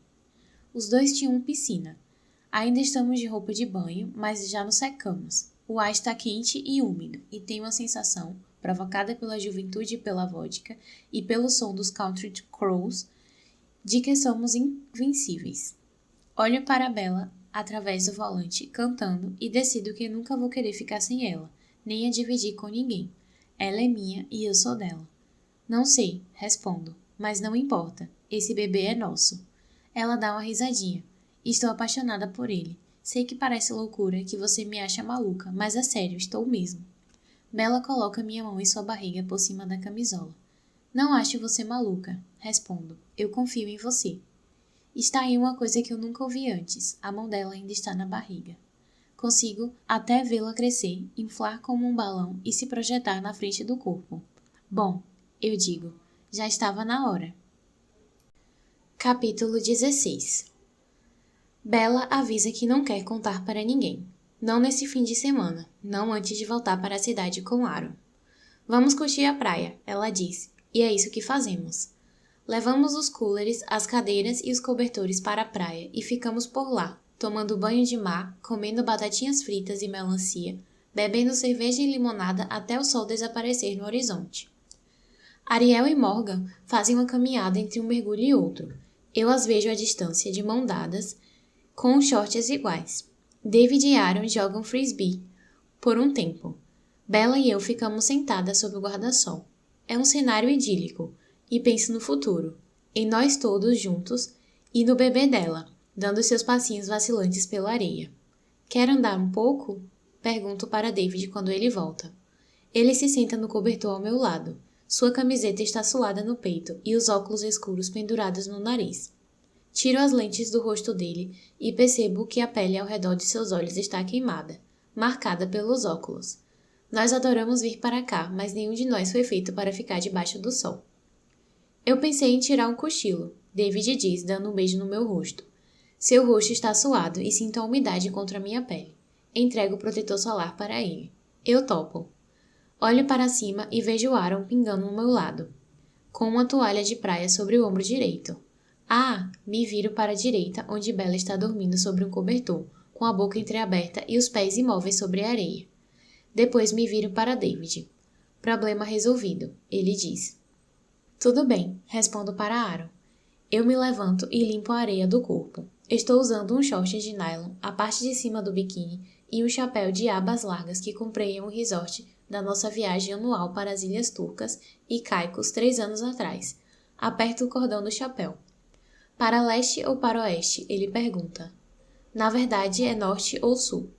Os dois tinham piscina. Ainda estamos de roupa de banho, mas já nos secamos. O ar está quente e úmido, e tenho a sensação, provocada pela juventude e pela vodka, e pelo som dos country crows, de que somos invencíveis. Olho para a Bella através do volante, cantando, e decido que nunca vou querer ficar sem ela, nem a dividir com ninguém. Ela é minha e eu sou dela. Não sei, respondo, mas não importa, esse bebê é nosso. Ela dá uma risadinha. Estou apaixonada por ele. Sei que parece loucura, que você me acha maluca, mas é sério, estou mesmo. Bella coloca minha mão em sua barriga por cima da camisola. Não acho você maluca, respondo. Eu confio em você. Está aí uma coisa que eu nunca ouvi antes. A mão dela ainda está na barriga. Consigo até vê-la crescer, inflar como um balão e se projetar na frente do corpo. Bom, eu digo, já estava na hora. Capítulo 16. Bella avisa que não quer contar para ninguém. Não nesse fim de semana, não antes de voltar para a cidade com Aaron. Vamos curtir a praia, ela diz, e é isso que fazemos. Levamos os coolers, as cadeiras e os cobertores para a praia e ficamos por lá, tomando banho de mar, comendo batatinhas fritas e melancia, bebendo cerveja e limonada até o sol desaparecer no horizonte. Ariel e Morgan fazem uma caminhada entre um mergulho e outro. Eu as vejo à distância, de mão dadas, com shorts iguais. David e Aaron jogam frisbee por um tempo. Bella e eu ficamos sentadas sob o guarda-sol. É um cenário idílico, e penso no futuro, em nós todos juntos e no bebê dela, dando seus passinhos vacilantes pela areia. Quer andar um pouco? Pergunto para David quando ele volta. Ele se senta no cobertor ao meu lado. Sua camiseta está suada no peito e os óculos escuros pendurados no nariz. Tiro as lentes do rosto dele e percebo que a pele ao redor de seus olhos está queimada, marcada pelos óculos. Nós adoramos vir para cá, mas nenhum de nós foi feito para ficar debaixo do sol. Eu pensei em tirar um cochilo, David diz, dando um beijo no meu rosto. Seu rosto está suado e sinto a umidade contra minha pele. Entrego o protetor solar para ele. Eu topo. Olho para cima e vejo Aaron pingando no meu lado, com uma toalha de praia sobre o ombro direito. Ah! Me viro para a direita, onde Bella está dormindo sobre um cobertor, com a boca entreaberta e os pés imóveis sobre a areia. Depois me viro para David. Problema resolvido, ele diz. Tudo bem, respondo para Aaron. Eu me levanto e limpo a areia do corpo. Estou usando um short de nylon, a parte de cima do biquíni e um chapéu de abas largas que comprei em um resort da nossa viagem anual para as Ilhas Turcas e Caicos 3 anos atrás. Aperto o cordão do chapéu. Para leste ou para oeste? Ele pergunta. Na verdade, é norte ou sul.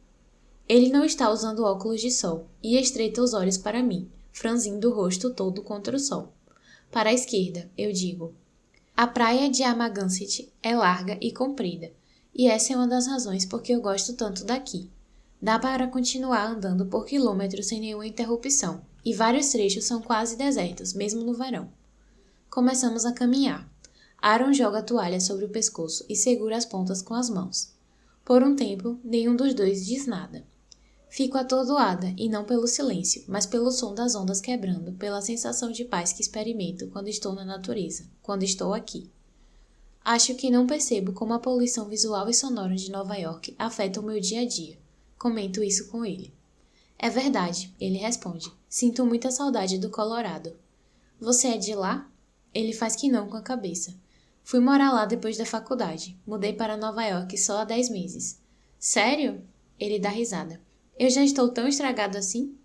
Ele não está usando óculos de sol e estreita os olhos para mim, franzindo o rosto todo contra o sol. Para a esquerda, eu digo. A praia de Amagansett é larga e comprida, e essa é uma das razões por que eu gosto tanto daqui. Dá para continuar andando por quilômetros sem nenhuma interrupção, e vários trechos são quase desertos, mesmo no verão. Começamos a caminhar. Aaron joga a toalha sobre o pescoço e segura as pontas com as mãos. Por um tempo, nenhum dos dois diz nada. Fico atordoada, e não pelo silêncio, mas pelo som das ondas quebrando, pela sensação de paz que experimento quando estou na natureza, quando estou aqui. Acho que não percebo como a poluição visual e sonora de Nova York afeta o meu dia a dia. Comento isso com ele. É verdade, ele responde. Sinto muita saudade do Colorado. Você é de lá? Ele faz que não com a cabeça. Fui morar lá depois da faculdade. Mudei para Nova York só há 10 meses. Sério? Ele dá risada. Eu já estou tão estragado assim?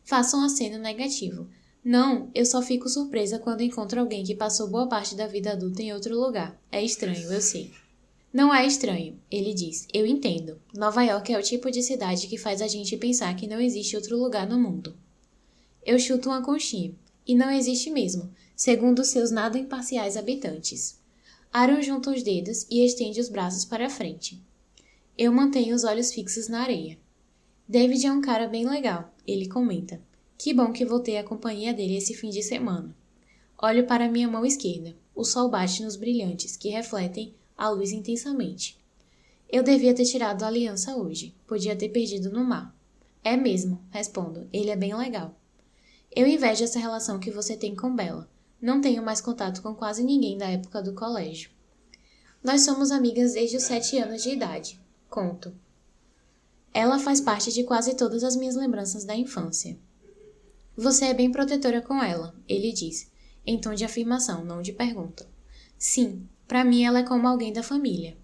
Faço um aceno negativo. Não, eu só fico surpresa quando encontro alguém que passou boa parte da vida adulta em outro lugar. É estranho, eu sei. Não é estranho, ele diz. Eu entendo. Nova York é o tipo de cidade que faz a gente pensar que não existe outro lugar no mundo. Eu chuto uma conchinha. E não existe mesmo, segundo seus nada imparciais habitantes. Aaron junta os dedos e estende os braços para a frente. Eu mantenho os olhos fixos na areia. David é um cara bem legal, ele comenta. Que bom que voltei à companhia dele esse fim de semana. Olho para minha mão esquerda. O sol bate nos brilhantes, que refletem a luz intensamente. Eu devia ter tirado a aliança hoje. Podia ter perdido no mar. É mesmo, respondo. Ele é bem legal. Eu invejo essa relação que você tem com Bella. Não tenho mais contato com quase ninguém da época do colégio. Nós somos amigas desde os 7 anos de idade. Conto. Ela faz parte de quase todas as minhas lembranças da infância. Você é bem protetora com ela, ele diz, em tom de afirmação, não de pergunta. Sim, para mim ela é como alguém da família.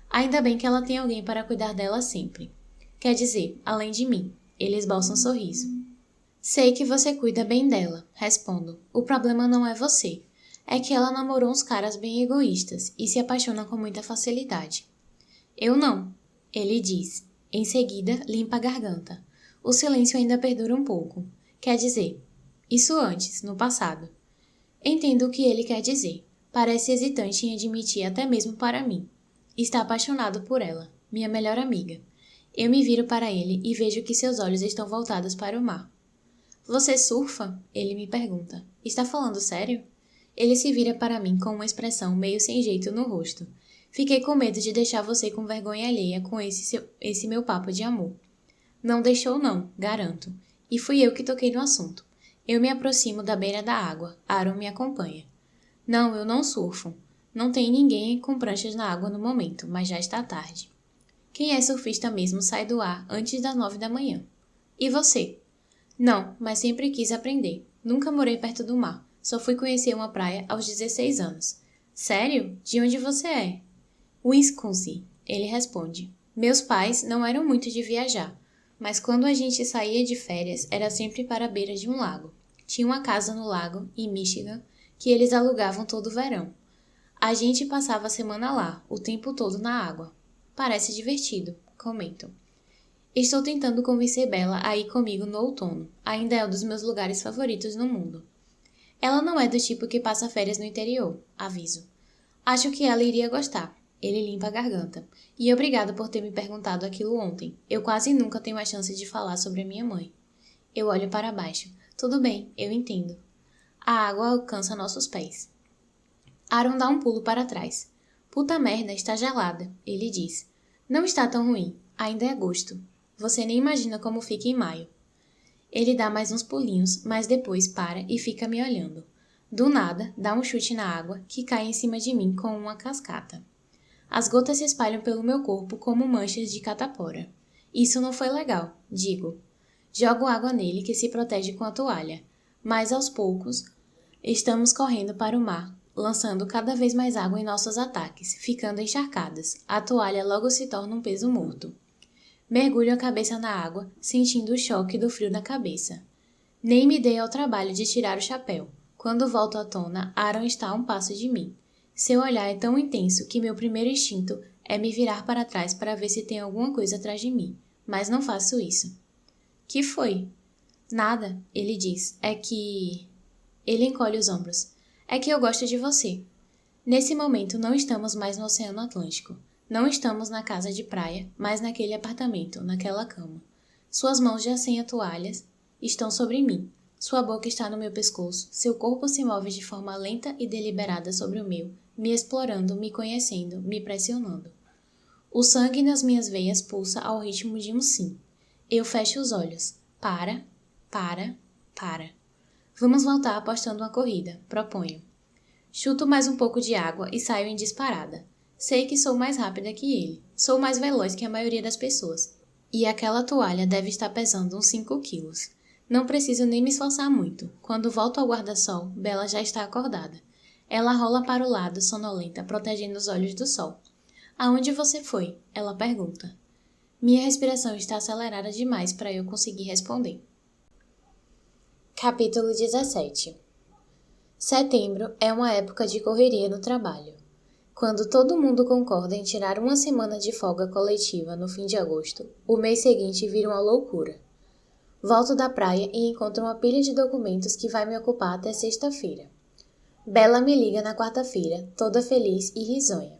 Ainda bem que ela tem alguém para cuidar dela sempre. Quer dizer, além de mim. Ele esboça um sorriso. Sei que você cuida bem dela, respondo. O problema não é você. É que ela namorou uns caras bem egoístas e se apaixona com muita facilidade. Eu não, ele diz. Em seguida, limpa a garganta. O silêncio ainda perdura um pouco. Quer dizer, isso antes, no passado. Entendo o que ele quer dizer. Parece hesitante em admitir até mesmo para mim. Está apaixonado por ela, minha melhor amiga. Eu me viro para ele e vejo que seus olhos estão voltados para o mar. Você surfa? Ele me pergunta. Está falando sério? Ele se vira para mim com uma expressão meio sem jeito no rosto. Fiquei com medo de deixar você com vergonha alheia com esse meu papo de amor. Não deixou não, garanto. E fui eu que toquei no assunto. Eu me aproximo da beira da água. Aaron me acompanha. Não, eu não surfo. Não tem ninguém com pranchas na água no momento, mas já está tarde. Quem é surfista mesmo sai do ar antes das 9 da manhã. E você? Não, mas sempre quis aprender. Nunca morei perto do mar. Só fui conhecer uma praia aos 16 anos. Sério? De onde você é? Wisconsin, ele responde. Meus pais não eram muito de viajar, mas quando a gente saía de férias era sempre para a beira de um lago. Tinha uma casa no lago, em Michigan, que eles alugavam todo o verão. A gente passava a semana lá, o tempo todo na água. Parece divertido, comento. Estou tentando convencer Bella a ir comigo no outono. Ainda é um dos meus lugares favoritos no mundo. Ela não é do tipo que passa férias no interior, aviso. Acho que ela iria gostar. Ele limpa a garganta. E obrigado por ter me perguntado aquilo ontem. Eu quase nunca tenho a chance de falar sobre a minha mãe. Eu olho para baixo. Tudo bem, eu entendo. A água alcança nossos pés. Aaron dá um pulo para trás. Puta merda, está gelada, ele diz. Não está tão ruim. Ainda é agosto. Você nem imagina como fica em maio. Ele dá mais uns pulinhos, mas depois para e fica me olhando. Do nada, dá um chute na água, que cai em cima de mim com uma cascata. As gotas se espalham pelo meu corpo como manchas de catapora. Isso não foi legal, digo. Jogo água nele que se protege com a toalha, mas aos poucos estamos correndo para o mar, lançando cada vez mais água em nossos ataques, ficando encharcadas. A toalha logo se torna um peso morto. Mergulho a cabeça na água, sentindo o choque do frio na cabeça. Nem me dei ao trabalho de tirar o chapéu. Quando volto à tona, Aaron está a um passo de mim. Seu olhar é tão intenso que meu primeiro instinto é me virar para trás para ver se tem alguma coisa atrás de mim, mas não faço isso. Que foi? Nada, ele diz. É que... Ele encolhe os ombros. É que eu gosto de você. Nesse momento não estamos mais no Oceano Atlântico. Não estamos na casa de praia, mas naquele apartamento, naquela cama. Suas mãos já sem a toalhas estão sobre mim. Sua boca está no meu pescoço. Seu corpo se move de forma lenta e deliberada sobre o meu, me explorando, me conhecendo, me pressionando. O sangue nas minhas veias pulsa ao ritmo de um sim. Eu fecho os olhos. Para. Vamos voltar apostando uma corrida, proponho. Chuto mais um pouco de água e saio em disparada. Sei que sou mais rápida que ele. Sou mais veloz que a maioria das pessoas. E aquela toalha deve estar pesando uns 5 quilos. Não preciso nem me esforçar muito. Quando volto ao guarda-sol, Bella já está acordada. Ela rola para o lado, sonolenta, protegendo os olhos do sol. Aonde você foi? Ela pergunta. Minha respiração está acelerada demais para eu conseguir responder. Capítulo 17. Setembro é uma época de correria no trabalho. Quando todo mundo concorda em tirar uma semana de folga coletiva no fim de agosto, o mês seguinte vira uma loucura. Volto da praia e encontro uma pilha de documentos que vai me ocupar até sexta-feira. Bella me liga na quarta-feira, toda feliz e risonha.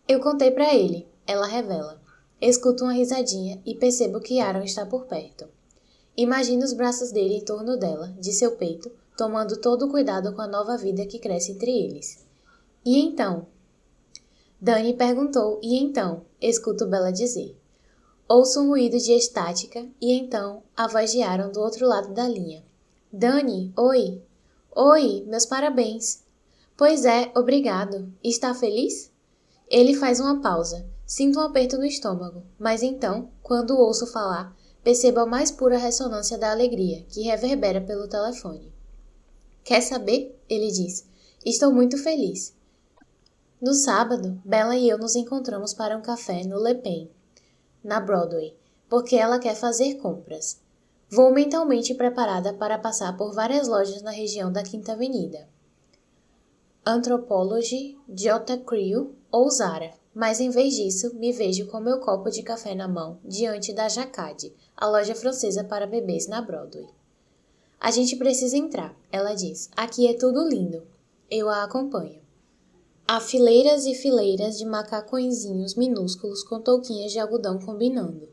Eu contei pra ele, ela revela. Escuto uma risadinha e percebo que Aaron está por perto. Imagino os braços dele em torno dela, de seu peito, tomando todo o cuidado com a nova vida que cresce entre eles. E então? Dani perguntou, e então? Escuto Bella dizer. Ouço um ruído de estática, e então a voz de Aaron do outro lado da linha. Dani, oi. Oi, meus parabéns. Pois é, obrigado. Está feliz? Ele faz uma pausa. Sinto um aperto no estômago, mas então, quando o ouço falar, percebo a mais pura ressonância da alegria, que reverbera pelo telefone. Quer saber? Ele diz. Estou muito feliz. No sábado, Bella e eu nos encontramos para um café no Le Pen, na Broadway, porque ela quer fazer compras. Vou mentalmente preparada para passar por várias lojas na região da Quinta Avenida. Anthropologie, J. Crew ou Zara, mas em vez disso, me vejo com meu copo de café na mão, diante da Jacquard, a loja francesa para bebês na Broadway. A gente precisa entrar, ela diz. Aqui é tudo lindo. Eu a acompanho. Há fileiras e fileiras de macacõezinhos minúsculos com touquinhas de algodão combinando.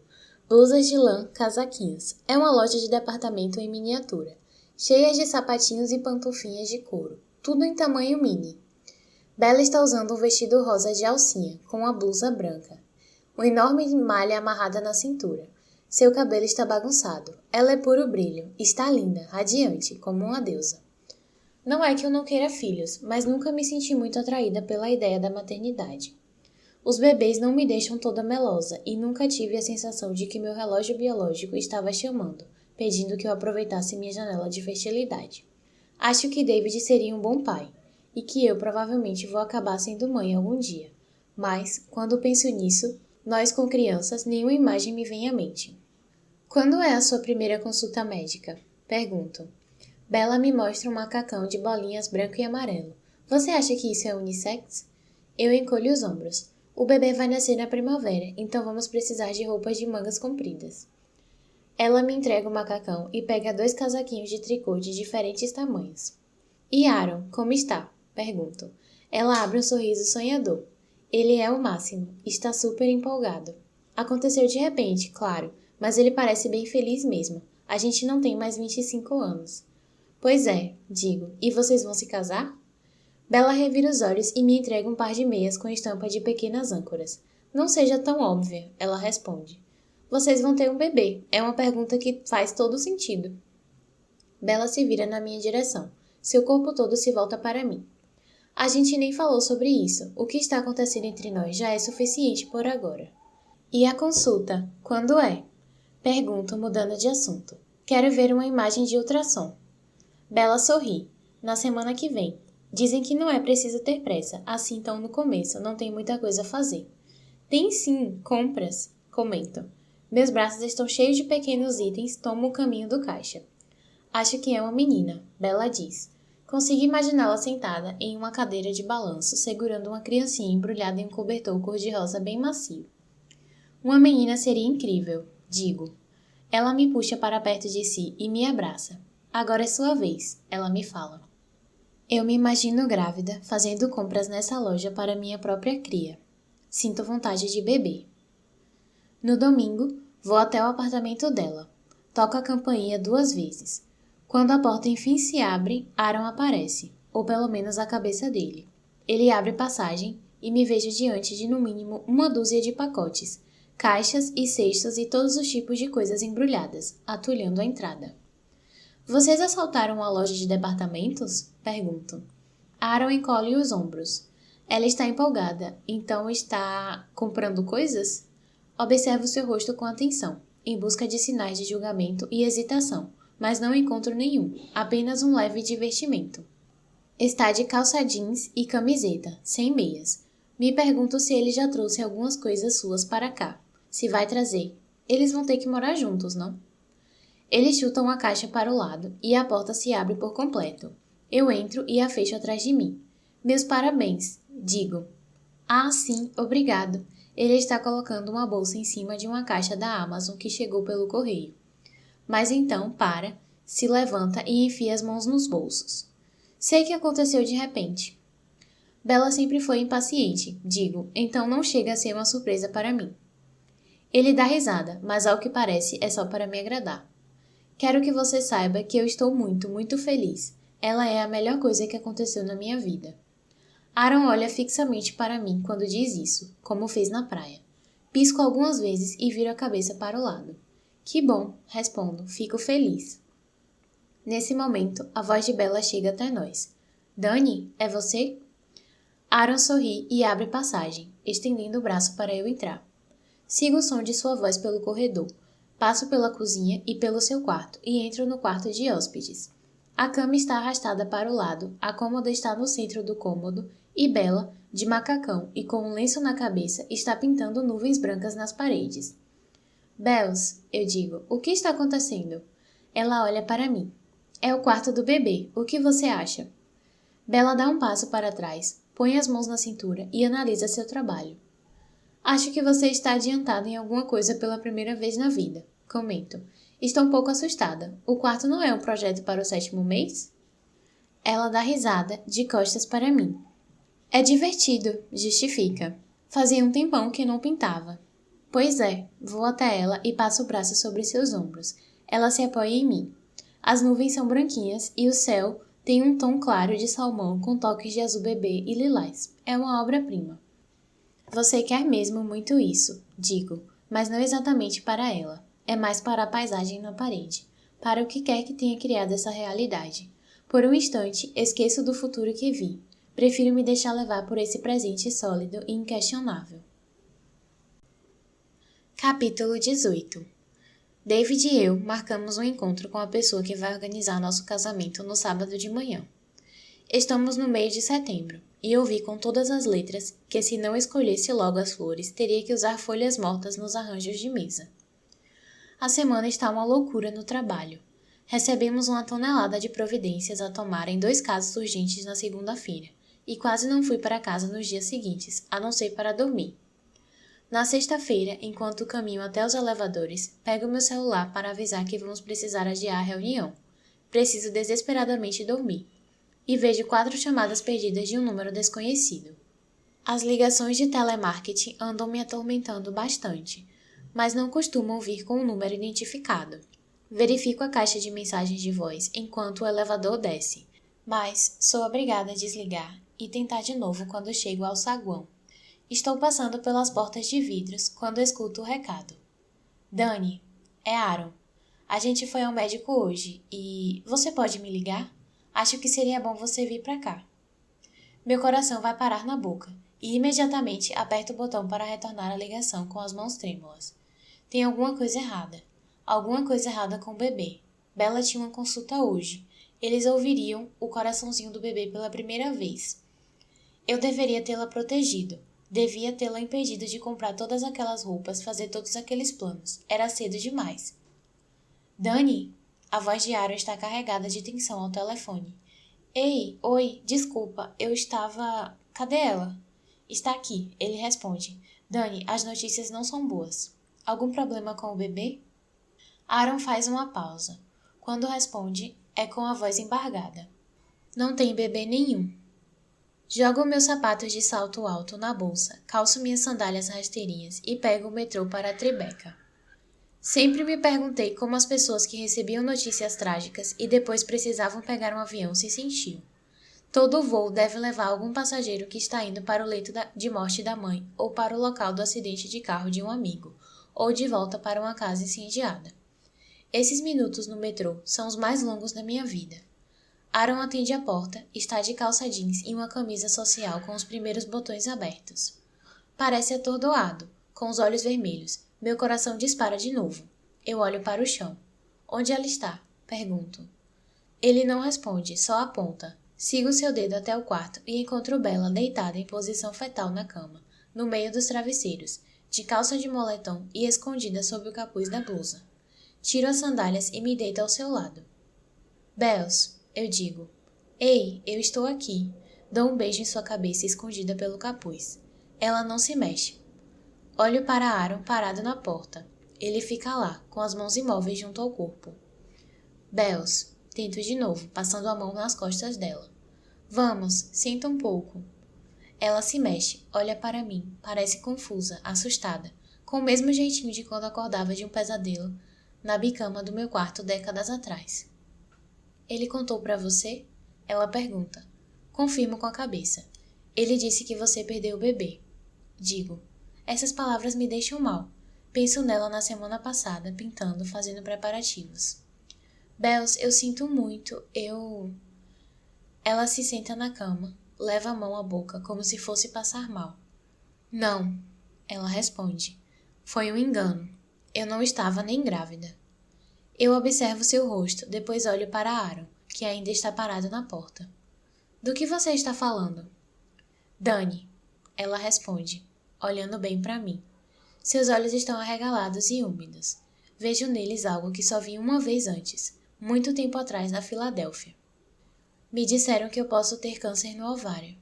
Blusas de lã, casaquinhos. É uma loja de departamento em miniatura, cheia de sapatinhos e pantufinhas de couro. Tudo em tamanho mini. Bella está usando um vestido rosa de alcinha, com uma blusa branca. Uma enorme malha amarrada na cintura. Seu cabelo está bagunçado. Ela é puro brilho. Está linda, radiante, como uma deusa. Não é que eu não queira filhos, mas nunca me senti muito atraída pela ideia da maternidade. Os bebês não me deixam toda melosa e nunca tive a sensação de que meu relógio biológico estava chamando, pedindo que eu aproveitasse minha janela de fertilidade. Acho que David seria um bom pai, e que eu provavelmente vou acabar sendo mãe algum dia. Mas, quando penso nisso, nós com crianças, nenhuma imagem me vem à mente. Quando é a sua primeira consulta médica? Pergunto. Bella me mostra um macacão de bolinhas branco e amarelo. Você acha que isso é unissex? Eu encolho os ombros. O bebê vai nascer na primavera, então vamos precisar de roupas de mangas compridas. Ela me entrega o macacão e pega 2 casaquinhos de tricô de diferentes tamanhos. E Aaron, como está? Pergunto. Ela abre um sorriso sonhador. Ele é o máximo, está super empolgado. Aconteceu de repente, claro, mas ele parece bem feliz mesmo. A gente não tem mais 25 anos. Pois é, digo, e vocês vão se casar? Bella revira os olhos e me entrega um par de meias com estampa de pequenas âncoras. Não seja tão óbvia, ela responde. Vocês vão ter um bebê, é uma pergunta que faz todo sentido. Bella se vira na minha direção. Seu corpo todo se volta para mim. A gente nem falou sobre isso. O que está acontecendo entre nós já é suficiente por agora. E a consulta? Quando é? Pergunto, mudando de assunto. Quero ver uma imagem de ultrassom. Bella sorri. Na semana que vem. Dizem que não é preciso ter pressa, assim então no começo não tem muita coisa a fazer. Tem sim, compras, comento. Meus braços estão cheios de pequenos itens, tomo o caminho do caixa. Acho que é uma menina, Bella diz. Consigo imaginá-la sentada em uma cadeira de balanço, segurando uma criancinha embrulhada em um cobertor cor-de-rosa bem macio. Uma menina seria incrível, digo. Ela me puxa para perto de si e me abraça. Agora é sua vez, ela me fala. Eu me imagino grávida, fazendo compras nessa loja para minha própria cria. Sinto vontade de beber. No domingo, vou até o apartamento dela. Toco a campainha 2 vezes. Quando a porta enfim se abre, Aaron aparece, ou pelo menos a cabeça dele. Ele abre passagem e me vejo diante de no mínimo 1 dúzia de pacotes, caixas e cestos e todos os tipos de coisas embrulhadas, atulhando a entrada. Vocês assaltaram a loja de departamentos? Pergunto. Aaron encolhe os ombros. Ela está empolgada, então está comprando coisas? Observo seu rosto com atenção, em busca de sinais de julgamento e hesitação, mas não encontro nenhum, apenas um leve divertimento. Está de calça jeans e camiseta, sem meias. Me pergunto se ele já trouxe algumas coisas suas para cá. Se vai trazer. Eles vão ter que morar juntos, não? Ele chuta uma caixa para o lado e a porta se abre por completo. Eu entro e a fecho atrás de mim. Meus parabéns, digo. Ah, sim, obrigado. Ele está colocando uma bolsa em cima de uma caixa da Amazon que chegou pelo correio. Mas então para, se levanta e enfia as mãos nos bolsos. Sei que aconteceu de repente. Bella sempre foi impaciente, digo, então não chega a ser uma surpresa para mim. Ele dá risada, mas ao que parece é só para me agradar. Quero que você saiba que eu estou muito, muito feliz. Ela é a melhor coisa que aconteceu na minha vida. Aaron olha fixamente para mim quando diz isso, como fez na praia. Pisco algumas vezes e viro a cabeça para o lado. Que bom, respondo, fico feliz. Nesse momento, a voz de Bella chega até nós. Dani, é você? Aaron sorri e abre passagem, estendendo o braço para eu entrar. Sigo o som de sua voz pelo corredor, passo pela cozinha e pelo seu quarto e entro no quarto de hóspedes. A cama está arrastada para o lado, a cômoda está no centro do cômodo e Bella, de macacão e com um lenço na cabeça, está pintando nuvens brancas nas paredes. Bells, eu digo, o que está acontecendo? Ela olha para mim. É o quarto do bebê, o que você acha? Bella dá um passo para trás, põe as mãos na cintura e analisa seu trabalho. Acho que você está adiantada em alguma coisa pela primeira vez na vida, comento. Estou um pouco assustada. O quarto não é um projeto para o 7º mês? Ela dá risada, de costas para mim. É divertido, justifica. Fazia um tempão que não pintava. Pois é, vou até ela e passo o braço sobre seus ombros. Ela se apoia em mim. As nuvens são branquinhas e o céu tem um tom claro de salmão com toques de azul bebê e lilás. É uma obra-prima. Você quer mesmo muito isso, digo, mas não exatamente para ela. É mais para a paisagem na parede, para o que quer que tenha criado essa realidade. Por um instante, esqueço do futuro que vi. Prefiro me deixar levar por esse presente sólido e inquestionável. Capítulo 18. David e eu marcamos um encontro com a pessoa que vai organizar nosso casamento no sábado de manhã. Estamos no mês de setembro, e ouvi com todas as letras que se não escolhesse logo as flores, teria que usar folhas mortas nos arranjos de mesa. A semana está uma loucura no trabalho. Recebemos uma tonelada de providências a tomar em 2 casos urgentes na segunda-feira, e quase não fui para casa nos dias seguintes, a não ser para dormir. Na sexta-feira, enquanto caminho até os elevadores, pego meu celular para avisar que vamos precisar adiar a reunião. Preciso desesperadamente dormir. E vejo 4 chamadas perdidas de um número desconhecido. As ligações de telemarketing andam me atormentando bastante, mas não costumam vir com um número identificado. Verifico a caixa de mensagens de voz enquanto o elevador desce, mas sou obrigada a desligar e tentar de novo quando chego ao saguão. Estou passando pelas portas de vidros quando escuto o recado. Dani, é Aaron. A gente foi ao médico hoje e você pode me ligar? Acho que seria bom você vir pra cá. Meu coração vai parar na boca e imediatamente aperto o botão para retornar a ligação com as mãos trêmulas. Tem alguma coisa errada. Alguma coisa errada com o bebê. Bella tinha uma consulta hoje. Eles ouviriam o coraçãozinho do bebê pela primeira vez. Eu deveria tê-la protegido. Devia tê-la impedido de comprar todas aquelas roupas, fazer todos aqueles planos. Era cedo demais. Dani? A voz de Aaron está carregada de tensão ao telefone. Ei, oi, desculpa, eu estava... Cadê ela? Está aqui, ele responde. Dani, as notícias não são boas. Algum problema com o bebê? Aaron faz uma pausa. Quando responde, é com a voz embargada. Não tem bebê nenhum. Jogo meus sapatos de salto alto na bolsa, calço minhas sandálias rasteirinhas e pego o metrô para a Tribeca. Sempre me perguntei como as pessoas que recebiam notícias trágicas e depois precisavam pegar um avião se sentiam. Todo voo deve levar algum passageiro que está indo para o leito de morte da mãe ou para o local do acidente de carro de um amigo, ou de volta para uma casa incendiada. Esses minutos no metrô são os mais longos da minha vida. Aaron atende a porta, está de calça jeans e uma camisa social com os primeiros botões abertos. Parece atordoado, com os olhos vermelhos. Meu coração dispara de novo. Eu olho para o chão. Onde ela está? Pergunto. Ele não responde, só aponta. Sigo seu dedo até o quarto e encontro Bella deitada em posição fetal na cama, no meio dos travesseiros, de calça de moletom e escondida sob o capuz da blusa. Tiro as sandálias e me deito ao seu lado. Bells, eu digo. Ei, eu estou aqui. Dou um beijo em sua cabeça escondida pelo capuz. Ela não se mexe. Olho para Aaron parado na porta. Ele fica lá, com as mãos imóveis junto ao corpo. Bells, tento de novo, passando a mão nas costas dela. Vamos, senta um pouco. Ela se mexe, olha para mim, parece confusa, assustada, com o mesmo jeitinho de quando acordava de um pesadelo na bicama do meu quarto décadas atrás. Ele contou para você? Ela pergunta. Confirmo com a cabeça. Ele disse que você perdeu o bebê. Digo. Essas palavras me deixam mal. Penso nela na semana passada, pintando, fazendo preparativos. Bells, eu sinto muito, Ela se senta na cama, leva a mão à boca como se fosse passar mal. Não, ela responde. Foi um engano. Eu não estava nem grávida. Eu observo seu rosto, depois olho para Aaron, que ainda está parado na porta. Do que você está falando? Dani, ela responde, olhando bem para mim. Seus olhos estão arregalados e úmidos. Vejo neles algo que só vi uma vez antes, muito tempo atrás na Filadélfia. Me disseram que eu posso ter câncer no ovário.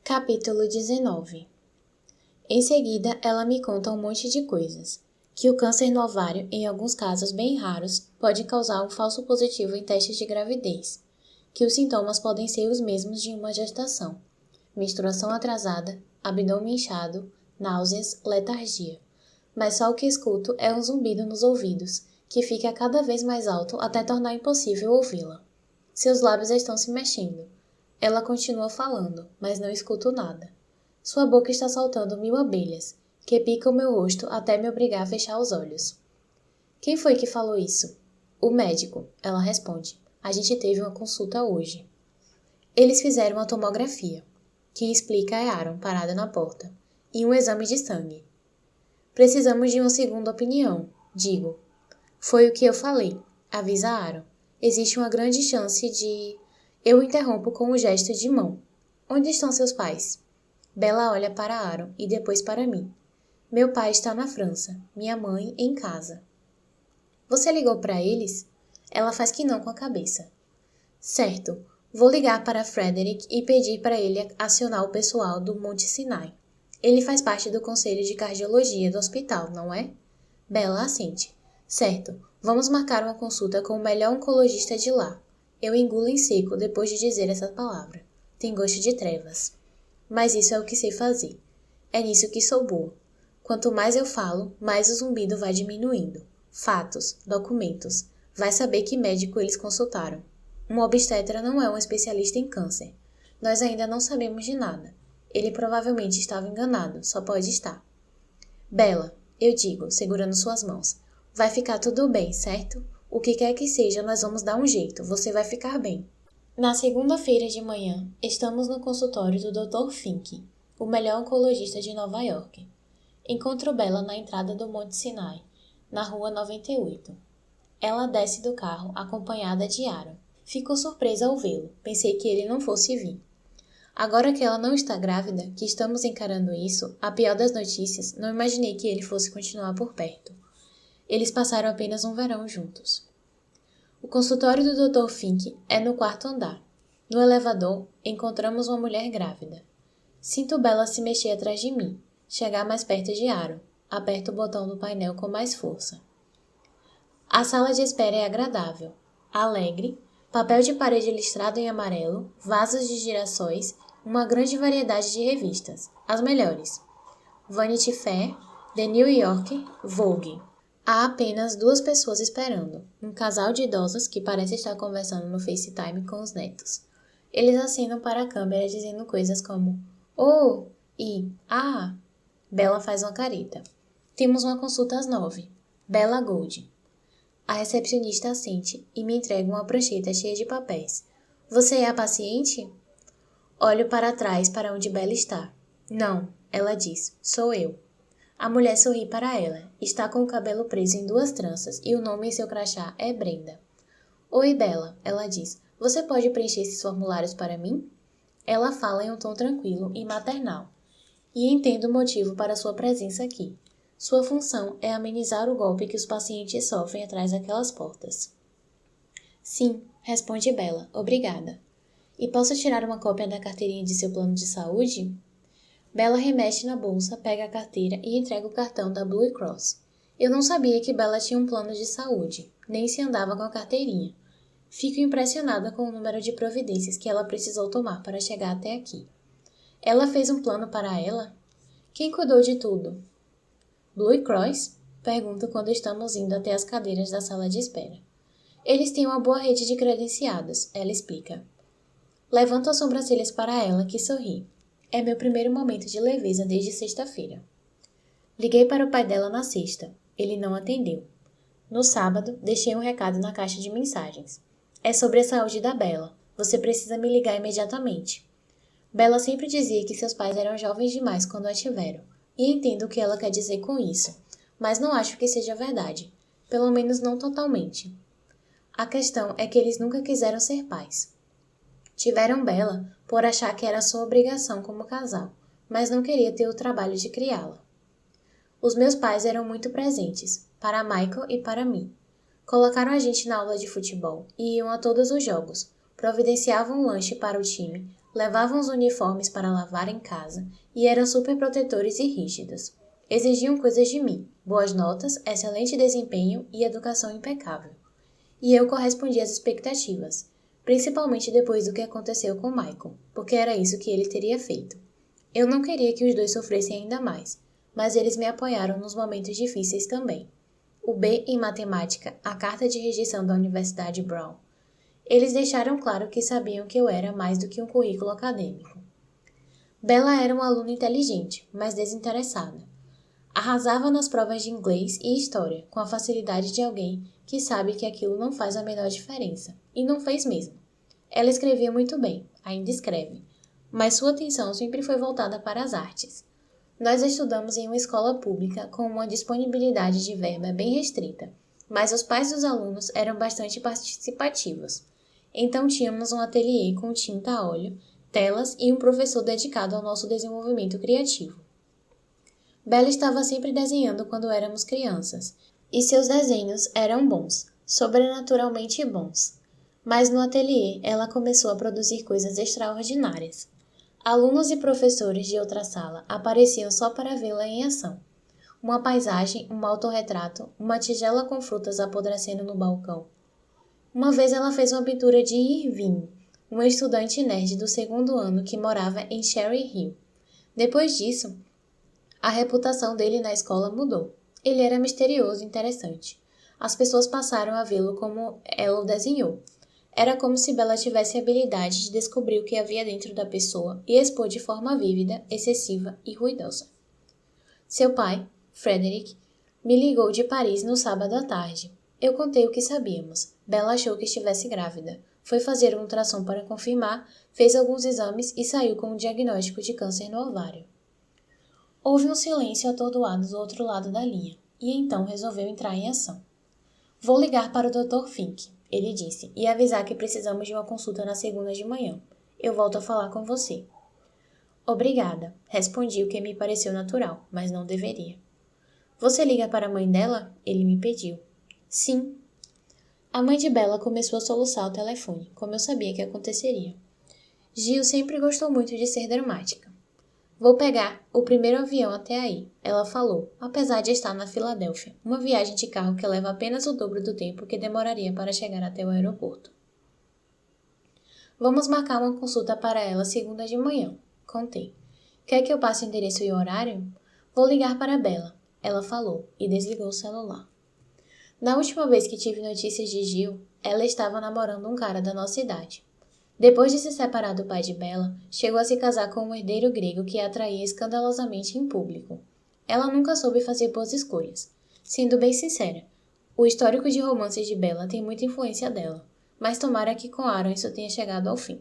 Capítulo 19. Em seguida, ela me conta um monte de coisas. Que o câncer no ovário, em alguns casos bem raros, pode causar um falso positivo em testes de gravidez. Que os sintomas podem ser os mesmos de uma gestação. Menstruação atrasada, abdômen inchado, náuseas, letargia. Mas só o que escuto é um zumbido nos ouvidos, que fica cada vez mais alto até tornar impossível ouvi-la. Seus lábios estão se mexendo. Ela continua falando, mas não escuto nada. Sua boca está soltando 1000 abelhas, que picam meu rosto até me obrigar a fechar os olhos. Quem foi que falou isso? O médico, ela responde. A gente teve uma consulta hoje. Eles fizeram uma tomografia. Quem explica é Aaron, parada na porta. E um exame de sangue. Precisamos de uma segunda opinião, digo. Foi o que eu falei, avisa Aaron. Existe uma grande chance de... Eu interrompo com um gesto de mão. Onde estão seus pais? Bella olha para Aaron e depois para mim. Meu pai está na França, minha mãe em casa. Você ligou para eles? Ela faz que não com a cabeça. Certo, vou ligar para Frederick e pedir para ele acionar o pessoal do Monte Sinai. Ele faz parte do conselho de cardiologia do hospital, não é? Bella assente. Certo, vamos marcar uma consulta com o melhor oncologista de lá. Eu engulo em seco depois de dizer essa palavra. Tem gosto de trevas. mas isso é o que sei fazer. É nisso que sou boa. Quanto mais eu falo, mais o zumbido vai diminuindo. Fatos, documentos. Vai saber que médico eles consultaram. Um obstetra não é um especialista em câncer. Nós ainda não sabemos de nada. Ele provavelmente estava enganado, só pode estar. Bella, eu digo, segurando suas mãos. Vai ficar tudo bem, certo? O que quer que seja, nós vamos dar um jeito. Você vai ficar bem. Na segunda-feira de manhã, estamos no consultório do Dr. Fink, o melhor oncologista de Nova York. Encontro Bella na entrada do Monte Sinai, na rua 98. Ela desce do carro, acompanhada de Aaron. Fico surpresa ao vê-lo. Pensei que ele não fosse vir. Agora que ela não está grávida, que estamos encarando isso, a pior das notícias, não imaginei que ele fosse continuar por perto. Eles passaram apenas um verão juntos. O consultório do Dr. Fink é no quarto andar. No elevador, encontramos uma mulher grávida. Sinto Bella se mexer atrás de mim, chegar mais perto de Aaron. Aperto o botão do painel com mais força. A sala de espera é agradável, alegre, papel de parede listrado em amarelo, vasos de girassóis, uma grande variedade de revistas, as melhores. Vanity Fair, The New York, Vogue. Há apenas 2 pessoas esperando, um casal de idosos que parece estar conversando no FaceTime com os netos. Eles acenam para a câmera dizendo coisas como "Oh" e "Ah". Bella faz uma careta. Temos uma consulta às 9. Bella Gold. A recepcionista assente e me entrega uma prancheta cheia de papéis. Você é a paciente? Olho para trás para onde Bella está. Não, ela diz, sou eu. A mulher sorri para ela. Está com o cabelo preso em 2 tranças e o nome em seu crachá é Brenda. Oi, Bella, ela diz. Você pode preencher esses formulários para mim? Ela fala em um tom tranquilo e maternal. E entendo o motivo para sua presença aqui. Sua função é amenizar o golpe que os pacientes sofrem atrás daquelas portas. Sim, responde Bella, obrigada. E posso tirar uma cópia da carteirinha de seu plano de saúde? Bella remexe na bolsa, pega a carteira e entrega o cartão da Blue Cross. Eu não sabia que Bella tinha um plano de saúde, nem se andava com a carteirinha. Fico impressionada com o número de providências que ela precisou tomar para chegar até aqui. Ela fez um plano para ela? Quem cuidou de tudo? Blue Cross? Pergunto quando estamos indo até as cadeiras da sala de espera. Eles têm uma boa rede de credenciados, ela explica. Levanto as sobrancelhas para ela, que sorri. É meu primeiro momento de leveza desde sexta-feira. Liguei para o pai dela na sexta. Ele não atendeu. No sábado, deixei um recado na caixa de mensagens. É sobre a saúde da Bella. Você precisa me ligar imediatamente. Bella sempre dizia que seus pais eram jovens demais quando a tiveram. E entendo o que ela quer dizer com isso, mas não acho que seja verdade, pelo menos não totalmente. A questão é que eles nunca quiseram ser pais. Tiveram Bella por achar que era sua obrigação como casal, mas não queria ter o trabalho de criá-la. Os meus pais eram muito presentes, para Michael e para mim. Colocaram a gente na aula de futebol e iam a todos os jogos, providenciavam um lanche para o time, levavam os uniformes para lavar em casa e eram super protetores e rígidos. Exigiam coisas de mim, boas notas, excelente desempenho e educação impecável. E eu correspondi às expectativas, principalmente depois do que aconteceu com Michael, porque era isso que ele teria feito. Eu não queria que os dois sofressem ainda mais, mas eles me apoiaram nos momentos difíceis também. O B em matemática, a carta de rejeição da Universidade Brown. Eles deixaram claro que sabiam que eu era mais do que um currículo acadêmico. Bella era uma aluna inteligente, mas desinteressada. Arrasava nas provas de inglês e história, com a facilidade de alguém que sabe que aquilo não faz a menor diferença, e não fez mesmo. Ela escrevia muito bem, ainda escreve, mas sua atenção sempre foi voltada para as artes. Nós estudamos em uma escola pública com uma disponibilidade de verba bem restrita, mas os pais dos alunos eram bastante participativos. Então tínhamos um ateliê com tinta a óleo, telas e um professor dedicado ao nosso desenvolvimento criativo. Bella estava sempre desenhando quando éramos crianças, e seus desenhos eram bons, sobrenaturalmente bons. Mas no ateliê ela começou a produzir coisas extraordinárias. Alunos e professores de outra sala apareciam só para vê-la em ação. Uma paisagem, um autorretrato, uma tigela com frutas apodrecendo no balcão. Uma vez ela fez uma pintura de Irving, uma estudante nerd do segundo ano que morava em Cherry Hill. Depois disso, a reputação dele na escola mudou. Ele era misterioso e interessante. As pessoas passaram a vê-lo como ela o desenhou. Era como se Bella tivesse a habilidade de descobrir o que havia dentro da pessoa e expor de forma vívida, excessiva e ruidosa. Seu pai, Frederick, me ligou de Paris no sábado à tarde. Eu contei o que sabíamos. Bella achou que estivesse grávida. Foi fazer um ultrassom para confirmar, fez alguns exames e saiu com um diagnóstico de câncer no ovário. Houve um silêncio atordoado do outro lado da linha, e então resolveu entrar em ação. Vou ligar para o Dr. Fink, ele disse, e avisar que precisamos de uma consulta na segunda de manhã. Eu volto a falar com você. Obrigada, respondi o que me pareceu natural, mas não deveria. Você liga para a mãe dela? Ele me pediu. Sim. A mãe de Bella começou a soluçar ao telefone, como eu sabia que aconteceria. Gil sempre gostou muito de ser dramática. Vou pegar o primeiro avião até aí, ela falou, apesar de estar na Filadélfia, uma viagem de carro que leva apenas o dobro do tempo que demoraria para chegar até o aeroporto. Vamos marcar uma consulta para ela segunda de manhã, contei. Quer que eu passe o endereço e o horário? Vou ligar para Bella, ela falou, e desligou o celular. Na última vez que tive notícias de Gil, ela estava namorando um cara da nossa idade. Depois de se separar do pai de Bella, chegou a se casar com um herdeiro grego que a atraía escandalosamente em público. Ela nunca soube fazer boas escolhas. Sendo bem sincera, o histórico de romances de Bella tem muita influência dela, mas tomara que com Aaron isso tenha chegado ao fim.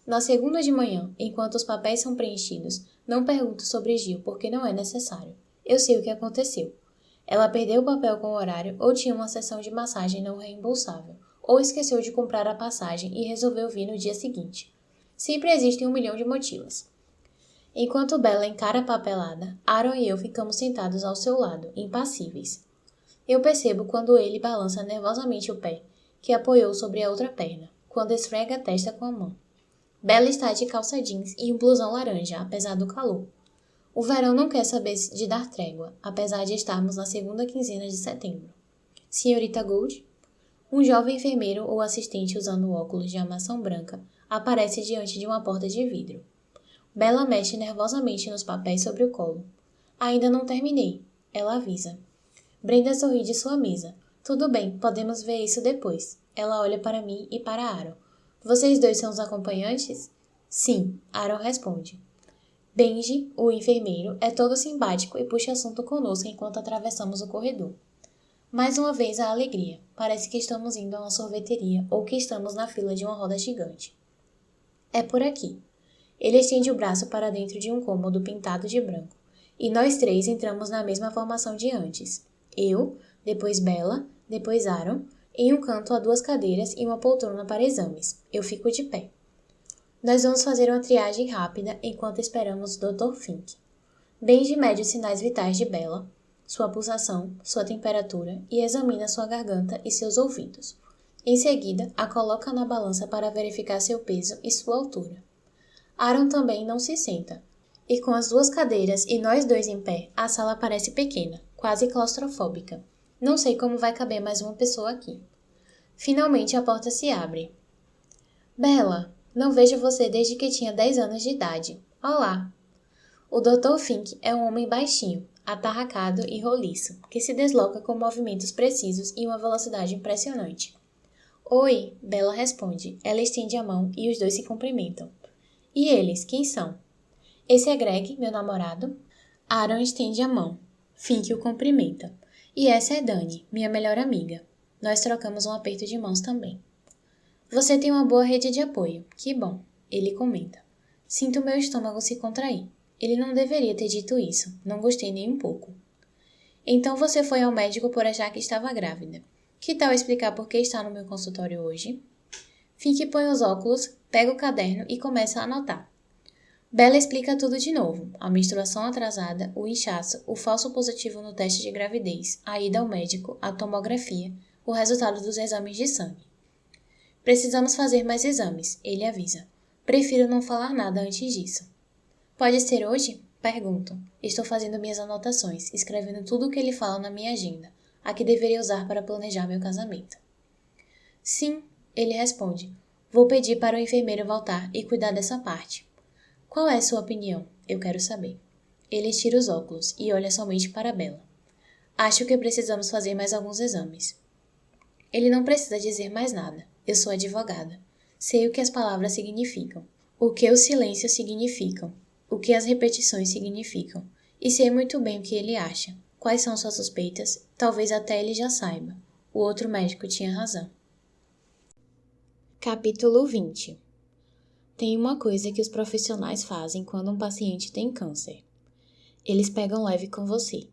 Na segunda de manhã, enquanto os papéis são preenchidos, não pergunto sobre Gil porque não é necessário. Eu sei o que aconteceu. Ela perdeu o papel com o horário ou tinha uma sessão de massagem não reembolsável, ou esqueceu de comprar a passagem e resolveu vir no dia seguinte. Sempre existem 1 milhão de motivos. Enquanto Bella encara a papelada, Aaron e eu ficamos sentados ao seu lado, impassíveis. Eu percebo quando ele balança nervosamente o pé, que apoiou sobre a outra perna, quando esfrega a testa com a mão. Bella está de calça jeans e um blusão laranja, apesar do calor. O verão não quer saber de dar trégua, apesar de estarmos na segunda quinzena de setembro. Senhorita Gold? Um jovem enfermeiro ou assistente usando óculos de armação branca aparece diante de uma porta de vidro. Bella mexe nervosamente nos papéis sobre o colo. Ainda não terminei, ela avisa. Brenda sorri de sua mesa. Tudo bem, podemos ver isso depois. Ela olha para mim e para Aaron. Vocês dois são os acompanhantes? Sim, Aaron responde. Benji, o enfermeiro, é todo simpático e puxa assunto conosco enquanto atravessamos o corredor. Mais uma vez a alegria. Parece que estamos indo a uma sorveteria ou que estamos na fila de uma roda gigante. É por aqui. Ele estende o braço para dentro de um cômodo pintado de branco. E nós três entramos na mesma formação de antes. Eu, depois Bella, depois Aaron. Em um canto há 2 cadeiras e uma poltrona para exames. Eu fico de pé. Nós vamos fazer uma triagem rápida enquanto esperamos o Dr. Fink. Benji mede os sinais vitais de Bella, sua pulsação, sua temperatura e examina sua garganta e seus ouvidos. Em seguida, a coloca na balança para verificar seu peso e sua altura. Aaron também não se senta. E com as 2 cadeiras e nós 2 em pé, a sala parece pequena, quase claustrofóbica. Não sei como vai caber mais uma pessoa aqui. Finalmente a porta se abre. Bella, não vejo você desde que tinha 10 anos de idade. Olá! O Dr. Fink é um homem baixinho, atarracado e roliço, que se desloca com movimentos precisos e uma velocidade impressionante. Oi, Bella responde. Ela estende a mão e os dois se cumprimentam. E eles, quem são? Esse é Greg, meu namorado. Aaron estende a mão. Fink o cumprimenta. E essa é Dani, minha melhor amiga. Nós trocamos um aperto de mãos também. Você tem uma boa rede de apoio. Que bom, ele comenta. Sinto meu estômago se contrair. Ele não deveria ter dito isso. Não gostei nem um pouco. Então você foi ao médico por achar que estava grávida. Que tal explicar por que está no meu consultório hoje? Fink põe os óculos, pega o caderno e começa a anotar. Bella explica tudo de novo. A menstruação atrasada, o inchaço, o falso positivo no teste de gravidez, a ida ao médico, a tomografia, o resultado dos exames de sangue. Precisamos fazer mais exames, ele avisa. Prefiro não falar nada antes disso. Pode ser hoje? Pergunto. Estou fazendo minhas anotações, escrevendo tudo o que ele fala na minha agenda, a que deveria usar para planejar meu casamento. Sim, ele responde. Vou pedir para o enfermeiro voltar e cuidar dessa parte. Qual é sua opinião? Eu quero saber. Ele tira os óculos e olha somente para Bella. Acho que precisamos fazer mais alguns exames. Ele não precisa dizer mais nada. Eu sou advogada. Sei o que as palavras significam, o que os silêncios significam, o que as repetições significam, e sei muito bem o que ele acha. Quais são suas suspeitas? Talvez até ele já saiba. O outro médico tinha razão. Capítulo 20. Tem uma coisa que os profissionais fazem quando um paciente tem câncer. Eles pegam leve com você.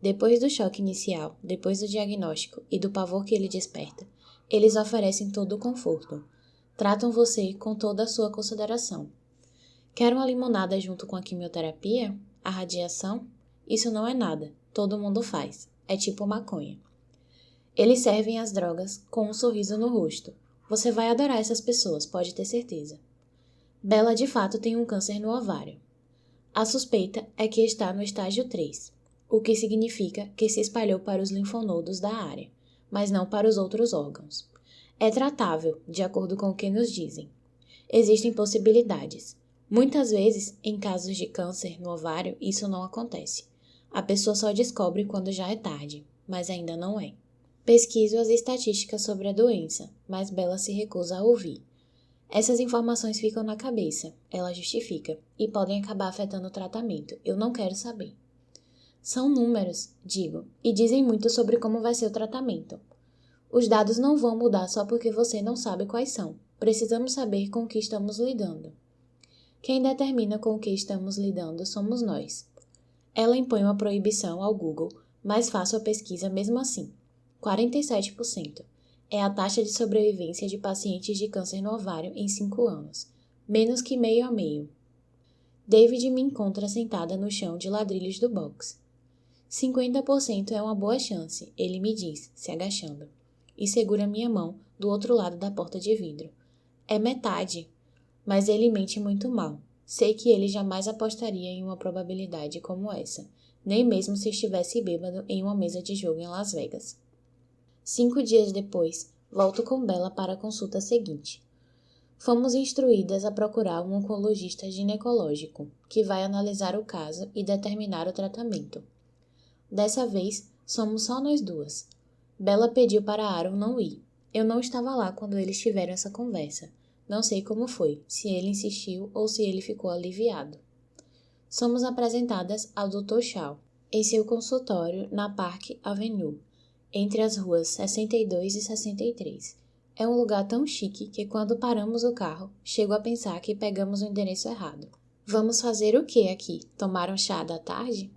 Depois do choque inicial, depois do diagnóstico e do pavor que ele desperta, eles oferecem todo o conforto. Tratam você com toda a sua consideração. Quer uma limonada junto com a quimioterapia? A radiação? Isso não é nada. Todo mundo faz. É tipo maconha. Eles servem as drogas com um sorriso no rosto. Você vai adorar essas pessoas, pode ter certeza. Bella de fato tem um câncer no ovário. A suspeita é que está no estágio 3, o que significa que se espalhou para os linfonodos da área, mas não para os outros órgãos. É tratável, de acordo com o que nos dizem. Existem possibilidades. Muitas vezes, em casos de câncer no ovário, isso não acontece. A pessoa só descobre quando já é tarde, mas ainda não é. Pesquiso as estatísticas sobre a doença, mas Bella se recusa a ouvir. Essas informações ficam na cabeça, ela justifica, e podem acabar afetando o tratamento. Eu não quero saber. São números, digo, e dizem muito sobre como vai ser o tratamento. Os dados não vão mudar só porque você não sabe quais são. Precisamos saber com o que estamos lidando. Quem determina com o que estamos lidando somos nós. Ela impõe uma proibição ao Google, mas faço a pesquisa mesmo assim. 47%. É a taxa de sobrevivência de pacientes de câncer no ovário em 5 anos. Menos que meio a meio. David me encontra sentada no chão de ladrilhos do box. 50% é uma boa chance, ele me diz, se agachando. E segura minha mão do outro lado da porta de vidro. É metade. Mas ele mente muito mal. Sei que ele jamais apostaria em uma probabilidade como essa, nem mesmo se estivesse bêbado em uma mesa de jogo em Las Vegas. 5 dias depois, volto com Bella para a consulta seguinte. Fomos instruídas a procurar um oncologista ginecológico, que vai analisar o caso e determinar o tratamento. Dessa vez, somos só nós duas. Bella pediu para Aaron não ir. Eu não estava lá quando eles tiveram essa conversa. Não sei como foi, se ele insistiu ou se ele ficou aliviado. Somos apresentadas ao Dr. Shaw, em seu consultório na Park Avenue, entre as ruas 62 e 63. É um lugar tão chique que quando paramos o carro, chego a pensar que pegamos o endereço errado. Vamos fazer o que aqui? Tomar um chá da tarde?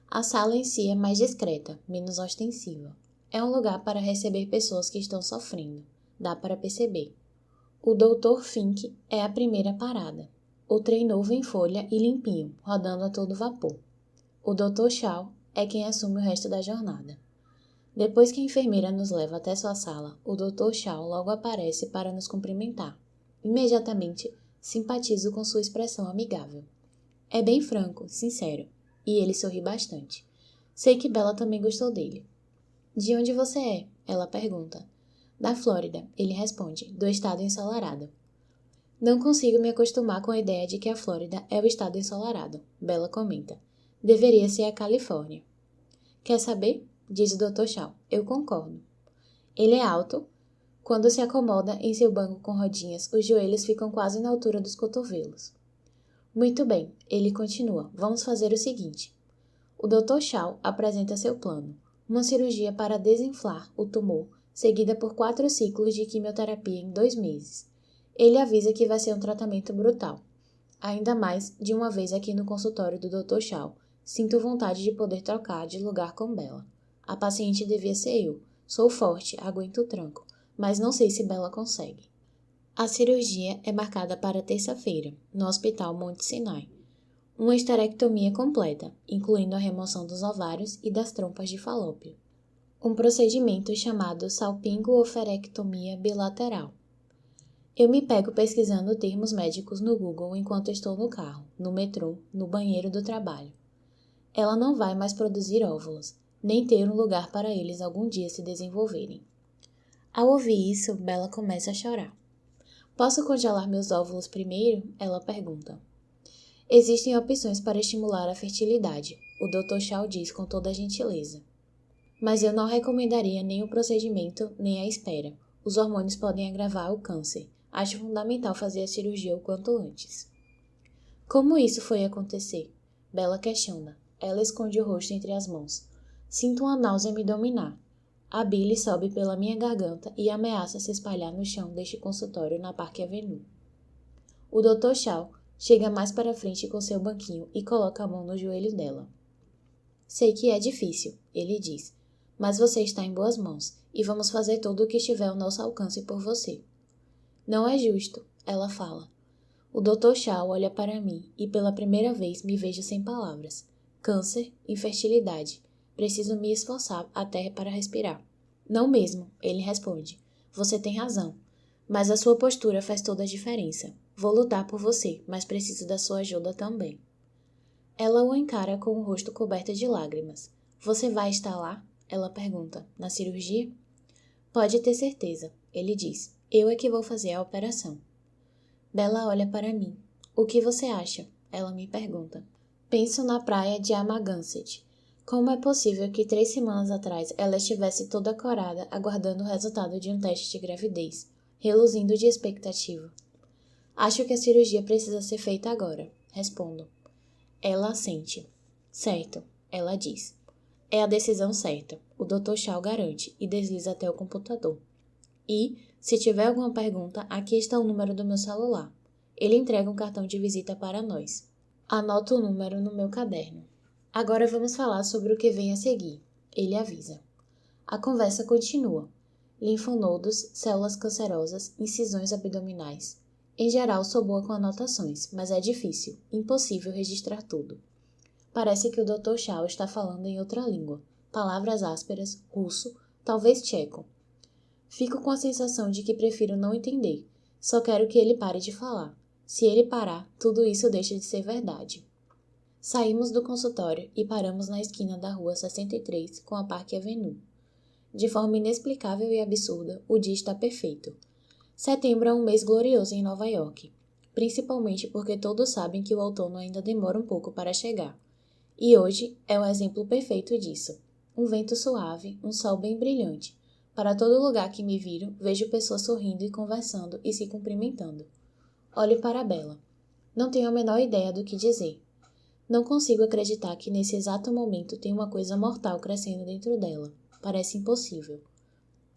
A sala em si é mais discreta, menos ostensiva. É um lugar para receber pessoas que estão sofrendo. Dá para perceber. O Dr. Fink é a primeira parada. O trem novo em folha e limpinho, rodando a todo vapor. O Dr. Shaw é quem assume o resto da jornada. Depois que a enfermeira nos leva até sua sala, o Dr. Shaw logo aparece para nos cumprimentar. Imediatamente, simpatizo com sua expressão amigável. É bem franco, sincero, e ele sorri bastante. Sei que Bella também gostou dele. De onde você é? Ela pergunta. Da Flórida, ele responde, do estado ensolarado. Não consigo me acostumar com a ideia de que a Flórida é o estado ensolarado, Bella comenta. Deveria ser a Califórnia. Quer saber? Diz o Dr. Shaw. Eu concordo. Ele é alto. Quando se acomoda em seu banco com rodinhas, os joelhos ficam quase na altura dos cotovelos. Muito bem, ele continua. Vamos fazer o seguinte. O Dr. Shaw apresenta seu plano. Uma cirurgia para desinflar o tumor, seguida por 4 ciclos de quimioterapia em 2 meses. Ele avisa que vai ser um tratamento brutal. Ainda mais, de uma vez aqui no consultório do Dr. Shaw, sinto vontade de poder trocar de lugar com Bella. A paciente devia ser eu. Sou forte, aguento o tranco, mas não sei se Bella consegue. A cirurgia é marcada para terça-feira, no Hospital Monte Sinai. Uma esterectomia completa, incluindo a remoção dos ovários e das trompas de falópio. Um procedimento chamado salpingo-oferectomia bilateral. Eu me pego pesquisando termos médicos no Google enquanto estou no carro, no metrô, no banheiro do trabalho. Ela não vai mais produzir óvulos, nem ter um lugar para eles algum dia se desenvolverem. Ao ouvir isso, Bella começa a chorar. Posso congelar meus óvulos primeiro? Ela pergunta. Existem opções para estimular a fertilidade, o Dr. Shaw diz com toda a gentileza. Mas eu não recomendaria nem o procedimento, nem a espera. Os hormônios podem agravar o câncer. Acho fundamental fazer a cirurgia o quanto antes. Como isso foi acontecer? Bella questiona. Ela esconde o rosto entre as mãos. Sinto uma náusea me dominar. A bile sobe pela minha garganta e ameaça se espalhar no chão deste consultório na Park Avenue. O Dr. Shaw chega mais para frente com seu banquinho e coloca a mão no joelho dela. Sei que é difícil, ele diz, mas você está em boas mãos e vamos fazer tudo o que estiver ao nosso alcance por você. Não é justo, ela fala. O Dr. Shaw olha para mim e pela primeira vez me vejo sem palavras. Câncer, infertilidade. Preciso me esforçar até para respirar. Não mesmo, ele responde. Você tem razão. Mas a sua postura faz toda a diferença. Vou lutar por você, mas preciso da sua ajuda também. Ela o encara com o rosto coberto de lágrimas. Você vai estar lá? Ela pergunta. Na cirurgia? Pode ter certeza, ele diz. Eu é que vou fazer a operação. Bella olha para mim. O que você acha? Ela me pergunta. Penso na praia de Amagansett. Como é possível que 3 semanas atrás ela estivesse toda corada aguardando o resultado de um teste de gravidez, reluzindo de expectativa? Acho que a cirurgia precisa ser feita agora, respondo. Ela assente. Certo, ela diz. É a decisão certa, o Dr. Shaw garante e desliza até o computador. E, se tiver alguma pergunta, aqui está o número do meu celular. Ele entrega um cartão de visita para nós. Anoto o número no meu caderno. Agora vamos falar sobre o que vem a seguir. Ele avisa. A conversa continua. Linfonodos, células cancerosas, incisões abdominais. Em geral, sou boa com anotações, mas é difícil, impossível registrar tudo. Parece que o Dr. Shaw está falando em outra língua. Palavras ásperas, russo, talvez tcheco. Fico com a sensação de que prefiro não entender. Só quero que ele pare de falar. Se ele parar, tudo isso deixa de ser verdade. Saímos do consultório e paramos na esquina da rua 63 com a Park Avenue. De forma inexplicável e absurda, o dia está perfeito. Setembro é um mês glorioso em Nova York, principalmente porque todos sabem que o outono ainda demora um pouco para chegar. E hoje é o exemplo perfeito disso. Um vento suave, um sol bem brilhante. Para todo lugar que me viro, vejo pessoas sorrindo e conversando e se cumprimentando. Olho para Bella. Não tenho a menor ideia do que dizer. Não consigo acreditar que nesse exato momento tem uma coisa mortal crescendo dentro dela. Parece impossível.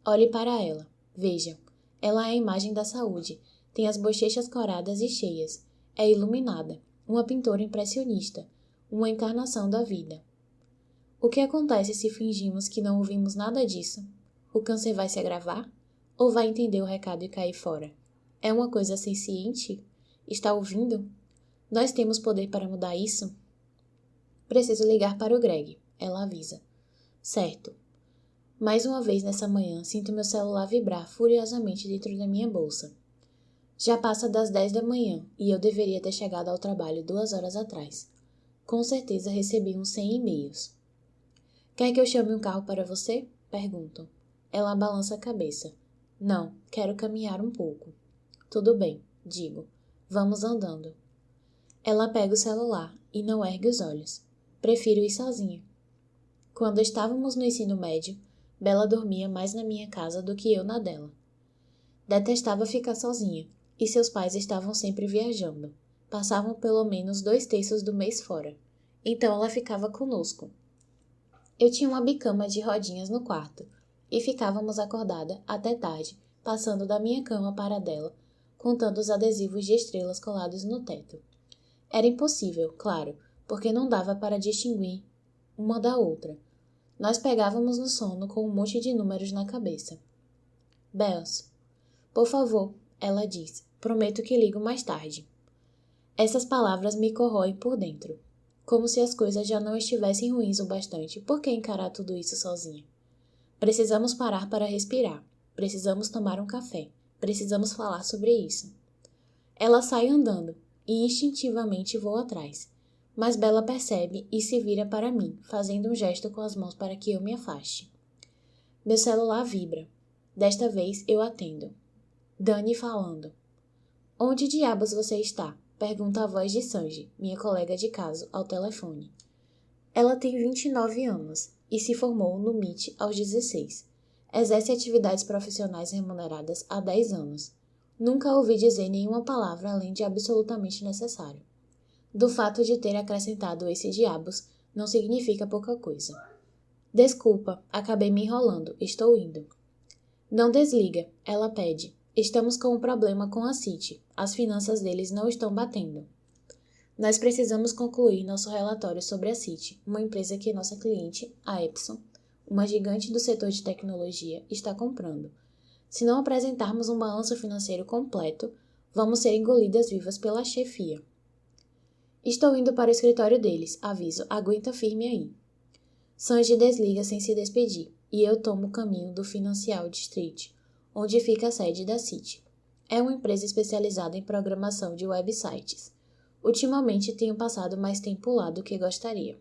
Olhe para ela. Veja. Ela é a imagem da saúde. Tem as bochechas coradas e cheias. É iluminada. Uma pintora impressionista. Uma encarnação da vida. O que acontece se fingimos que não ouvimos nada disso? O câncer vai se agravar? Ou vai entender o recado e cair fora? É uma coisa senciente? Está ouvindo? Nós temos poder para mudar isso? Preciso ligar para o Greg, ela avisa. Certo. Mais uma vez nessa manhã, sinto meu celular vibrar furiosamente dentro da minha bolsa. Já passa das 10 da manhã e eu deveria ter chegado ao trabalho 2 horas atrás. Com certeza recebi uns 100 e-mails. Quer que eu chame um carro para você? Pergunto. Ela balança a cabeça. Não, quero caminhar um pouco. Tudo bem, digo. Vamos andando. Ela pega o celular e não ergue os olhos. Prefiro ir sozinha. Quando estávamos no ensino médio, Bella dormia mais na minha casa do que eu na dela. Detestava ficar sozinha, e seus pais estavam sempre viajando. Passavam pelo menos 2/3 do mês fora. Então ela ficava conosco. Eu tinha uma bicama de rodinhas no quarto, e ficávamos acordada até tarde, passando da minha cama para a dela, contando os adesivos de estrelas colados no teto. Era impossível, claro, porque não dava para distinguir uma da outra. Nós pegávamos no sono com um monte de números na cabeça. Bells. Por favor, ela diz. Prometo que ligo mais tarde. Essas palavras me corroem por dentro. Como se as coisas já não estivessem ruins o bastante, por que encarar tudo isso sozinha? Precisamos parar para respirar. Precisamos tomar um café. Precisamos falar sobre isso. Ela sai andando, e instintivamente vou atrás. Mas Bella percebe e se vira para mim, fazendo um gesto com as mãos para que eu me afaste. Meu celular vibra. Desta vez eu atendo. Dani falando. Onde diabos você está? Pergunta a voz de Sanji, minha colega de caso, ao telefone. Ela tem 29 anos e se formou no MIT aos 16. Exerce atividades profissionais remuneradas há 10 anos. Nunca ouvi dizer nenhuma palavra além de absolutamente necessário. Do fato de ter acrescentado esse diabos, não significa pouca coisa. Desculpa, acabei me enrolando, estou indo. Não desliga, ela pede. Estamos com um problema com a City. As finanças deles não estão batendo. Nós precisamos concluir nosso relatório sobre a City, uma empresa que nossa cliente, a Epson, uma gigante do setor de tecnologia, está comprando. Se não apresentarmos um balanço financeiro completo, vamos ser engolidas vivas pela chefia. Estou indo para o escritório deles, aviso, aguenta firme aí. Sanji desliga sem se despedir, e eu tomo o caminho do Financial District, onde fica a sede da City. É uma empresa especializada em programação de websites. Ultimamente tenho passado mais tempo lá do que gostaria.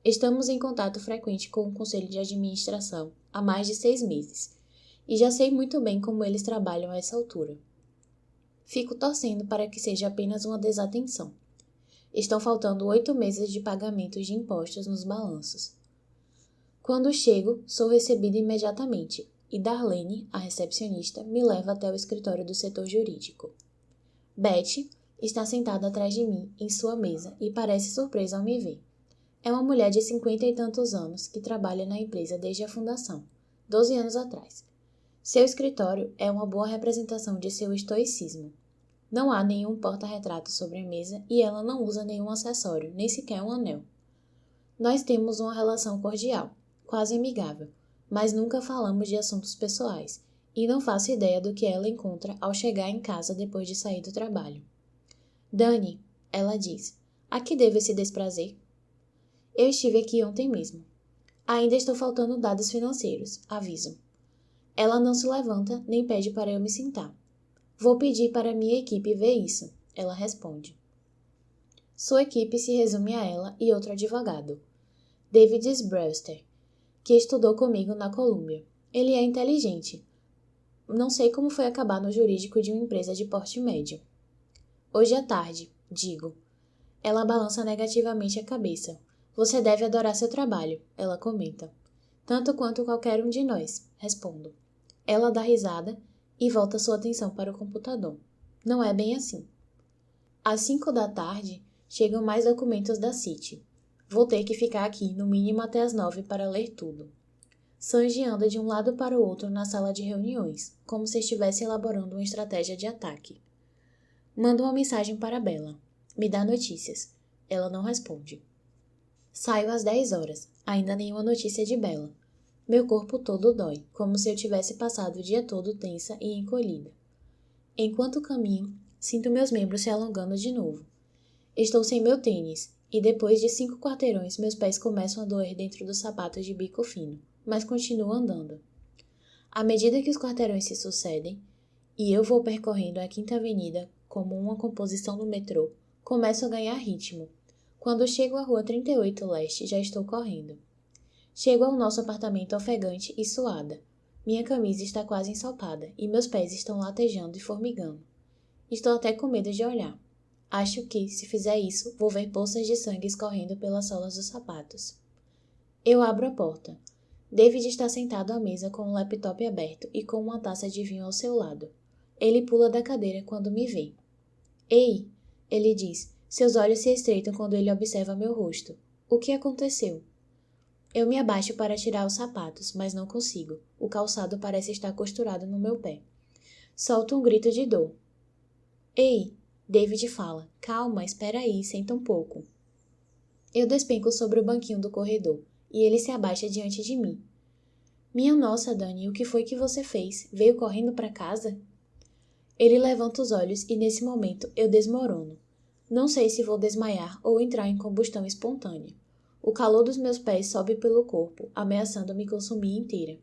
Estamos em contato frequente com o conselho de administração há mais de 6 meses, e já sei muito bem como eles trabalham a essa altura. Fico torcendo para que seja apenas uma desatenção. Estão faltando 8 meses de pagamentos de impostos nos balanços. Quando chego, sou recebida imediatamente, e Darlene, a recepcionista, me leva até o escritório do setor jurídico. Betty está sentada atrás de mim, em sua mesa, e parece surpresa ao me ver. É uma mulher de 50 e tantos anos que trabalha na empresa desde a fundação, 12 anos atrás. Seu escritório é uma boa representação de seu estoicismo. Não há nenhum porta-retrato sobre a mesa e ela não usa nenhum acessório, nem sequer um anel. Nós temos uma relação cordial, quase amigável, mas nunca falamos de assuntos pessoais, e não faço ideia do que ela encontra ao chegar em casa depois de sair do trabalho. Dani, ela diz, a que devo esse desprazer? Eu estive aqui ontem mesmo. Ainda estou faltando dados financeiros, aviso. Ela não se levanta nem pede para eu me sentar. Vou pedir para minha equipe ver isso, ela responde. Sua equipe se resume a ela e outro advogado, David Brewster, que estudou comigo na Columbia. Ele é inteligente. Não sei como foi acabar no jurídico de uma empresa de porte médio. Hoje à tarde, digo. Ela balança negativamente a cabeça. Você deve adorar seu trabalho, ela comenta. Tanto quanto qualquer um de nós, respondo. Ela dá risada e volta sua atenção para o computador. Não é bem assim. Às 5 da tarde, chegam mais documentos da City. Vou ter que ficar aqui no mínimo até as 9 para ler tudo. Sanji anda de um lado para o outro na sala de reuniões, como se estivesse elaborando uma estratégia de ataque. Mando uma mensagem para Bella. Me dá notícias. Ela não responde. Saio às 10 horas. Ainda nenhuma notícia de Bella. Meu corpo todo dói, como se eu tivesse passado o dia todo tensa e encolhida. Enquanto caminho, sinto meus membros se alongando de novo. Estou sem meu tênis, e depois de 5 quarteirões meus pés começam a doer dentro dos sapatos de bico fino, mas continuo andando. À medida que os quarteirões se sucedem, e eu vou percorrendo a Quinta Avenida como uma composição no metrô, começo a ganhar ritmo. Quando chego à Rua 38 Leste, já estou correndo. Chego ao nosso apartamento ofegante e suada. Minha camisa está quase ensopada e meus pés estão latejando e formigando. Estou até com medo de olhar. Acho que, se fizer isso, vou ver poças de sangue escorrendo pelas solas dos sapatos. Eu abro a porta. David está sentado à mesa com o laptop aberto e com uma taça de vinho ao seu lado. Ele pula da cadeira quando me vê. Ei, ele diz. Seus olhos se estreitam quando ele observa meu rosto. O que aconteceu? Eu me abaixo para tirar os sapatos, mas não consigo. O calçado parece estar costurado no meu pé. Solto um grito de dor. Ei, David fala. Calma, espera aí, senta um pouco. Eu despenco sobre o banquinho do corredor, e ele se abaixa diante de mim. Minha nossa, Dani, o que foi que você fez? Veio correndo para casa? Ele levanta os olhos e nesse momento eu desmorono. Não sei se vou desmaiar ou entrar em combustão espontânea. O calor dos meus pés sobe pelo corpo, ameaçando me consumir inteira.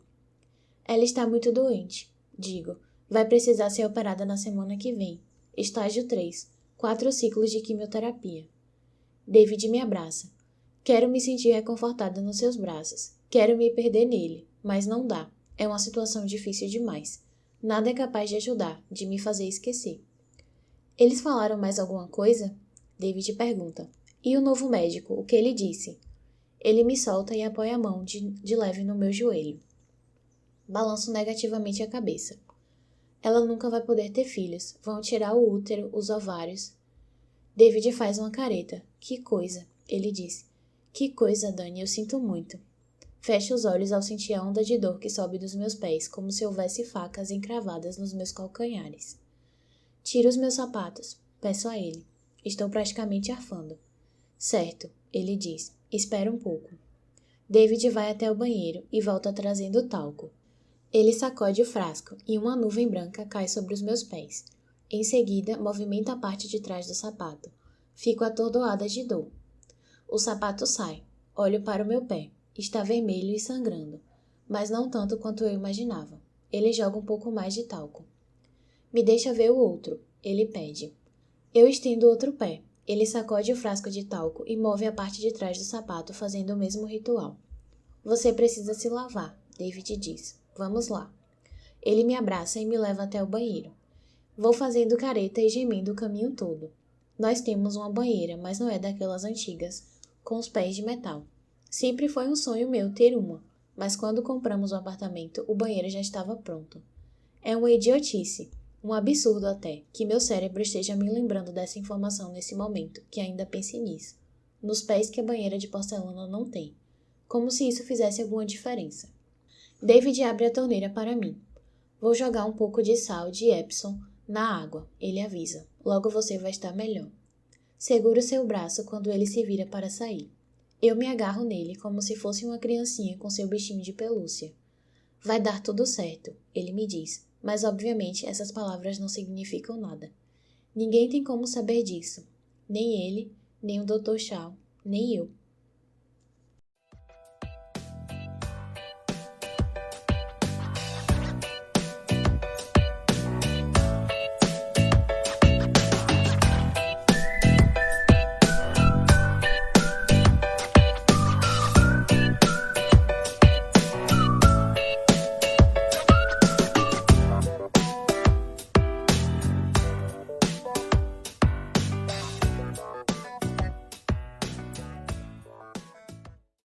Ela está muito doente, digo. Vai precisar ser operada na semana que vem. Estágio 3, 4 ciclos de quimioterapia. David me abraça. Quero me sentir reconfortada nos seus braços. Quero me perder nele, mas não dá. É uma situação difícil demais. Nada é capaz de ajudar, de me fazer esquecer. Eles falaram mais alguma coisa? David pergunta. E o novo médico, o que ele disse? Ele me solta e apoia a mão de leve no meu joelho. Balanço negativamente a cabeça. Ela nunca vai poder ter filhos. Vão tirar o útero, os ovários. David faz uma careta. Que coisa, ele diz. Que coisa, Dani, eu sinto muito. Fecho os olhos ao sentir a onda de dor que sobe dos meus pés, como se houvesse facas encravadas nos meus calcanhares. Tiro os meus sapatos. Peço a ele. Estou praticamente arfando. Certo, ele diz. Espera um pouco. David vai até o banheiro e volta trazendo talco. Ele sacode o frasco e uma nuvem branca cai sobre os meus pés. Em seguida, movimenta a parte de trás do sapato. Fico atordoada de dor. O sapato sai. Olho para o meu pé. Está vermelho e sangrando, mas não tanto quanto eu imaginava. Ele joga um pouco mais de talco. Me deixa ver o outro, ele pede. Eu estendo o outro pé. Ele sacode o frasco de talco e move a parte de trás do sapato, fazendo o mesmo ritual. Você precisa se lavar, David diz. Vamos lá. Ele me abraça e me leva até o banheiro. Vou fazendo careta e gemendo o caminho todo. Nós temos uma banheira, mas não é daquelas antigas, com os pés de metal. Sempre foi um sonho meu ter uma, mas quando compramos o apartamento, o banheiro já estava pronto. É uma idiotice, um absurdo até, que meu cérebro esteja me lembrando dessa informação nesse momento, que ainda pense nisso. Nos pés que a banheira de porcelana não tem. Como se isso fizesse alguma diferença. David abre a torneira para mim. Vou jogar um pouco de sal de Epsom na água, ele avisa. Logo você vai estar melhor. Seguro seu braço quando ele se vira para sair. Eu me agarro nele como se fosse uma criancinha com seu bichinho de pelúcia. Vai dar tudo certo, ele me diz, mas obviamente essas palavras não significam nada. Ninguém tem como saber disso. Nem ele, nem o Dr. Shaw, nem eu.